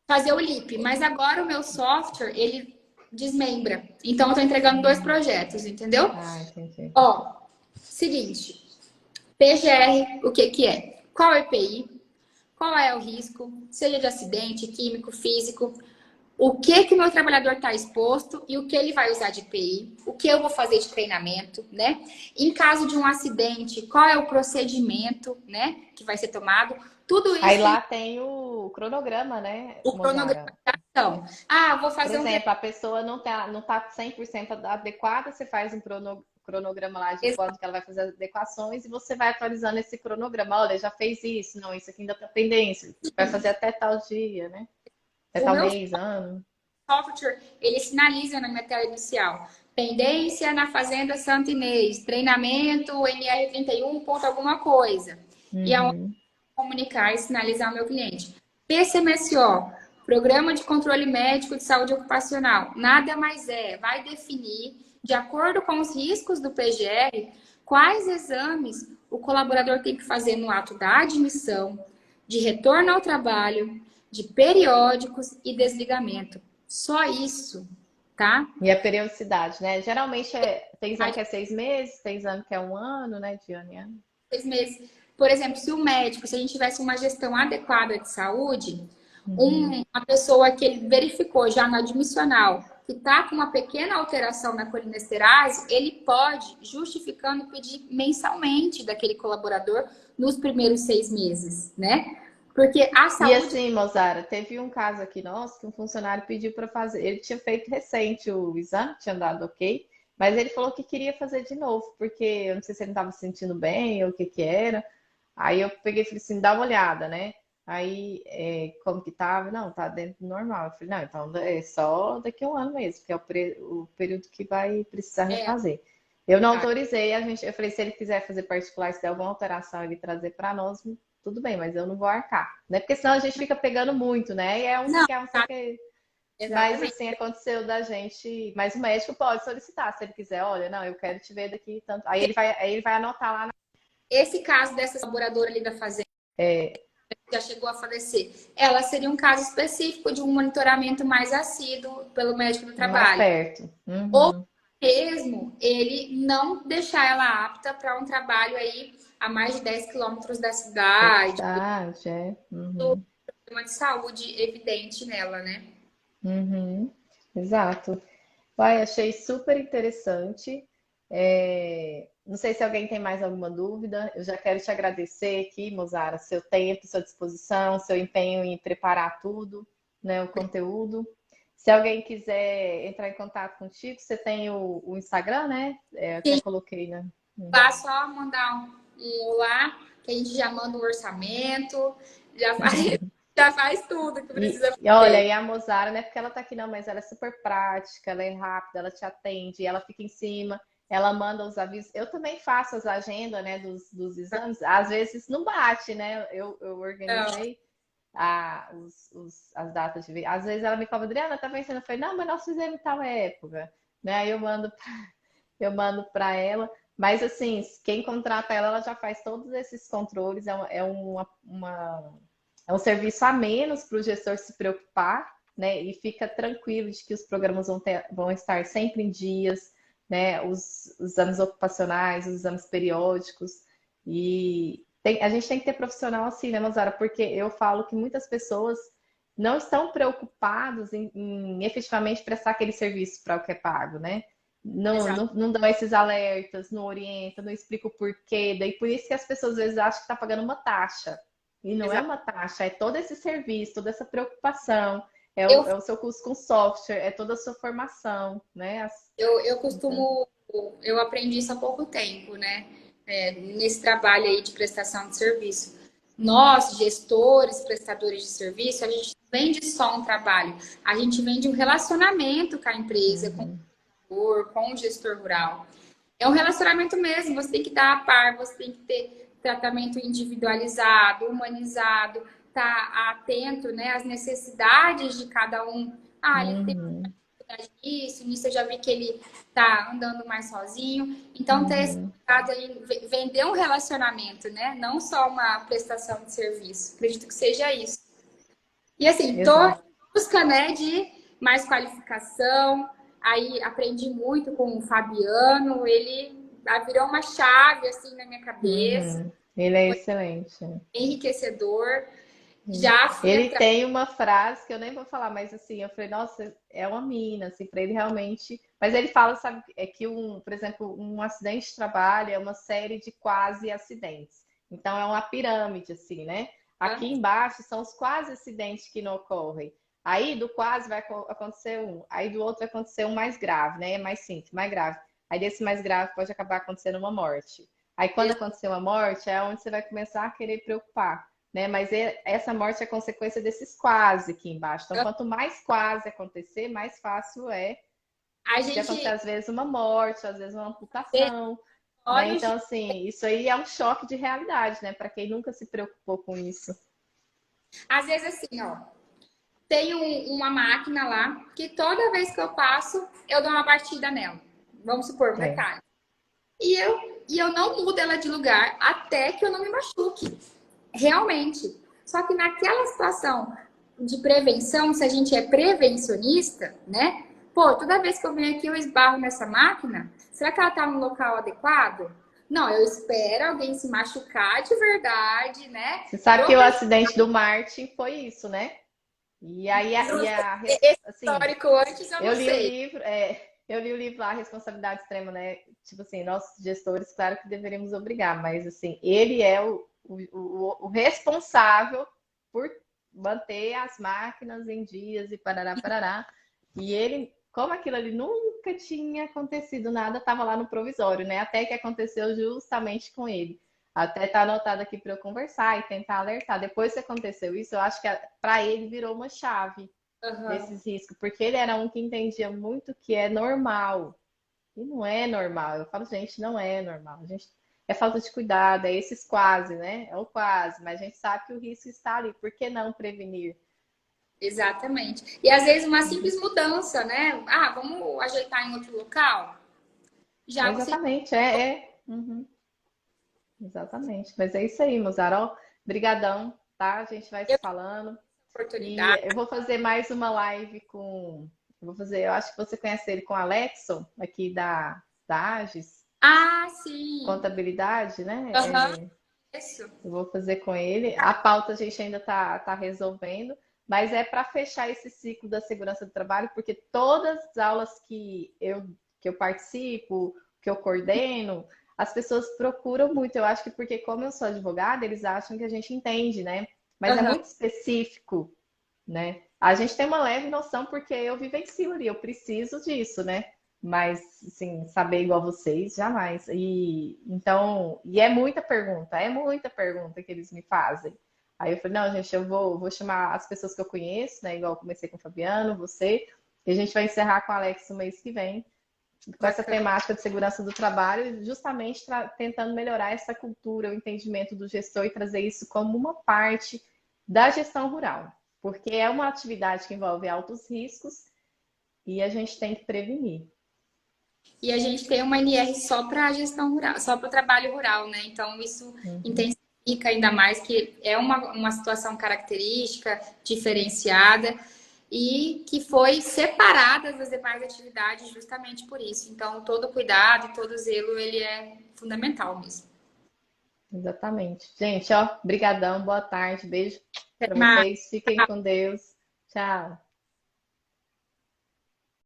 fazer o LIP, mas agora o meu software, ele desmembra. Então, eu estou entregando dois projetos, entendeu? Ah, entendi. Ó, seguinte, PGR, o que que é? Qual é o EPI? Qual é o risco? Seja de acidente, químico, físico. O que que o meu trabalhador está exposto e o que ele vai usar de EPI? O que eu vou fazer de treinamento, né? Em caso de um acidente, qual é o procedimento, né, que vai ser tomado? Tudo Aí isso tem lá tem o cronograma, né, o cronograma Mozara? de ação. Ah, vou Por fazer um exemplo, a pessoa não tá 100% adequada, você faz um cronograma lá de quando que ela vai fazer as adequações e você vai atualizando esse cronograma. Olha, já fez isso, não, isso aqui ainda está pendência. Vai fazer até tal dia, né? Até o tal meu mês, ano. software, ele sinaliza na minha tela inicial. Pendência na Fazenda Santo Inês, treinamento NR31, ponto alguma coisa. E aonde Uhum. comunicar e sinalizar ao meu cliente. PCMSO, Programa de Controle Médico de Saúde Ocupacional. Nada mais vai definir, de acordo com os riscos do PGR, quais exames o colaborador tem que fazer no ato da admissão, de retorno ao trabalho, de periódicos e desligamento. Só isso, tá? E a periodicidade, né? Geralmente tem exame que é 6 meses, tem exame que é um ano, né? De ano em ano. 6 meses. Por exemplo, se o médico, se a gente tivesse uma gestão adequada de saúde, Uhum. uma pessoa que ele verificou já no admissional que está com uma pequena alteração na colinesterase, ele pode, justificando, pedir mensalmente daquele colaborador nos primeiros 6 meses, né? Porque a E saúde. assim, Mozara, teve um caso aqui nosso que um funcionário pediu para fazer. Ele tinha feito recente o exame, tinha dado ok, mas ele falou que queria fazer de novo, porque eu não sei se ele não estava se sentindo bem ou o que que era. Aí eu peguei e falei assim, dá uma olhada, né? Aí, como que tava? Não, tá dentro do normal. Eu falei, não, então é só daqui a um ano mesmo, que é o período que vai precisar É, refazer. Eu não tá. autorizei, eu falei, se ele quiser fazer particular, se der alguma alteração, ele trazer para nós, tudo bem, mas eu não vou arcar, né? Porque senão a gente fica pegando muito, né? E é um Não, que é um só que... Mas exatamente. assim, aconteceu da gente. Mas o médico pode solicitar, se ele quiser, olha, não, eu quero te ver daqui tanto. Aí ele vai anotar lá na. Esse caso dessa colaboradora ali da fazenda, que já chegou a falecer, ela seria um caso específico de um monitoramento mais assíduo pelo médico do Mais trabalho. perto. Ou Uhum. mesmo ele não deixar ela apta para um trabalho aí a mais de 10 quilômetros da Da cidade, cidade, é. Uhum. problema de saúde evidente nela, né? Uhum. Exato. Vai, achei super interessante. Não sei se alguém tem mais alguma dúvida. Eu já quero te agradecer aqui, Mozara, seu tempo, sua disposição, seu empenho em preparar tudo, né, o conteúdo. Se alguém quiser entrar em contato contigo, você tem o Instagram, né? Até Sim, coloquei, né? lá só mandar um olá, que a gente já manda um orçamento, já faz, já faz tudo que precisa E olha, fazer. e a Mozara, não é porque ela tá aqui, não, mas ela é super prática, ela é rápida, ela te atende, ela fica em cima, ela manda os avisos. Eu também faço as agendas, né, dos exames. Às vezes não bate, né? Eu Então, organizei as datas de. Às vezes ela me cobra, Adriana, tá vencendo? Eu falei, não, mas nós fizemos em tal época, né? Aí eu mando para ela. Mas assim, quem contrata ela, ela já faz todos esses controles, é um serviço a menos para o gestor se preocupar, né? E fica tranquilo de que os programas vão estar sempre em dias, né? Os exames ocupacionais, os exames periódicos. E a gente tem que ter profissional assim, né, Mozara? Porque eu falo que muitas pessoas não estão preocupados em efetivamente prestar aquele serviço para o que é pago, né? exato. Não dão esses alertas, não orientam, não explica o porquê. Daí por isso que as pessoas às vezes acham que está pagando uma taxa. E não é Exato. uma taxa, é todo esse serviço, toda essa preocupação, Eu, é o seu curso com software, é toda a sua formação, né? eu Então, costumo, eu aprendi isso há pouco tempo, né? Nesse trabalho aí de prestação de serviço. Nós, gestores, prestadores de serviço, a gente não vende só um trabalho, a gente vende um relacionamento com a empresa, com o uhum, gestor, com o gestor rural. É um relacionamento mesmo, você tem que dar a par, você tem que ter tratamento individualizado, humanizado, tá atento, né, às necessidades de cada um. Ah, ele tem uhum, isso, nisso eu já vi que ele tá andando mais sozinho. Então, ter esse uhum, cuidado aí, vender um relacionamento, né? Não só uma prestação de serviço. Acredito que seja isso. E assim, tô em exato. busca, né, de mais qualificação. Aí aprendi muito com o Fabiano, ele virou uma chave assim na minha cabeça, Uhum. Ele é excelente. enriquecedor. Já fui Ele atrás. tem uma frase que eu nem vou falar, mas assim, eu falei, nossa, é uma mina, assim, para ele realmente. Mas ele fala, sabe, é que por exemplo, um acidente de trabalho é uma série de quase acidentes. Então é uma pirâmide, assim, né? Aqui embaixo são os quase acidentes que não ocorrem. Aí do quase vai acontecer um, aí do outro vai acontecer um mais grave, né? É mais simples, mais grave. Aí desse mais grave pode acabar acontecendo uma morte. Aí quando acontecer uma morte, é onde você vai começar a querer preocupar, né? Mas essa morte é consequência desses quase aqui embaixo. Então, quanto mais quase acontecer, mais fácil é A de acontecer, gente às vezes, uma morte, às vezes, uma vê amputação, né? olhos Então, assim, isso aí é um choque de realidade, né? Para quem nunca se preocupou com isso. às vezes assim, ó, tem uma máquina lá que toda vez que eu passo, eu dou uma batida nela. Vamos supor, um É. detalhe. E eu não mudo ela de lugar até que eu não me machuque. Realmente. Só que naquela situação de prevenção, se a gente é prevencionista, né? Pô, toda vez que eu venho aqui eu esbarro nessa máquina, será que ela tá no local adequado? Não, eu espero alguém se machucar de verdade, né? Você sabe que o Profissional acidente do Martin foi isso, né? E aí, assim, histórico antes eu eu não li o sei. livro, eu li o livro lá, Responsabilidade Extrema, né? Tipo assim, nós gestores, claro que deveríamos obrigar, mas assim, ele é o responsável por manter as máquinas em dias e parará, parará. E ele, como aquilo ali nunca tinha acontecido nada, estava lá no provisório, né? Até que aconteceu justamente com ele. Até tá anotado aqui para eu conversar e tentar alertar. Depois que aconteceu isso, eu acho que para ele virou uma chave Uhum. desses riscos, porque ele era um que entendia muito que é normal. E não é normal. Eu falo, gente, não é normal. é falta de cuidado, é esses quase, né? É o quase, mas a gente sabe que o risco está ali, por que não prevenir? Exatamente. E às vezes uma simples mudança, né? Ah, vamos ajeitar em outro local? Já você Exatamente, Uhum, exatamente. Mas é isso aí, Mozarol. Brigadão, tá? A gente vai tem se falando. E oportunidade. eu vou fazer mais uma live eu acho que você conhece ele com o Alexson, aqui da Agis, Ah, sim. contabilidade, Aham, né? isso. Eu vou fazer com ele. A pauta a gente ainda tá resolvendo, mas é para fechar esse ciclo da segurança do trabalho, porque todas as aulas que eu participo, que eu coordeno, as pessoas procuram muito. Eu acho que porque, como eu sou advogada, eles acham que a gente entende, né? Mas é Aham. muito específico, né? A gente tem uma leve noção porque eu vivencio ali, eu preciso disso, né? Mas, assim, saber igual vocês, jamais. E é muita pergunta que eles me fazem. Aí eu falei, não, gente, eu vou chamar as pessoas que eu conheço, né? Igual eu comecei com o Fabiano, você, e a gente vai encerrar com o Alex no mês que vem, com essa Bacana. temática de segurança do trabalho, justamente tentando melhorar essa cultura, o entendimento do gestor e trazer isso como uma parte da gestão rural. Porque é uma atividade que envolve altos riscos e a gente tem que prevenir. E a gente tem uma NR só para a gestão rural, só para o trabalho rural, né? Então isso Uhum. intensifica ainda mais que é uma situação característica, diferenciada e que foi separada das demais atividades justamente por isso. Então todo cuidado e todo zelo ele é fundamental mesmo. Exatamente. Gente, ó, brigadão, boa tarde, beijo Até para mais. vocês. Fiquem com Deus. Tchau.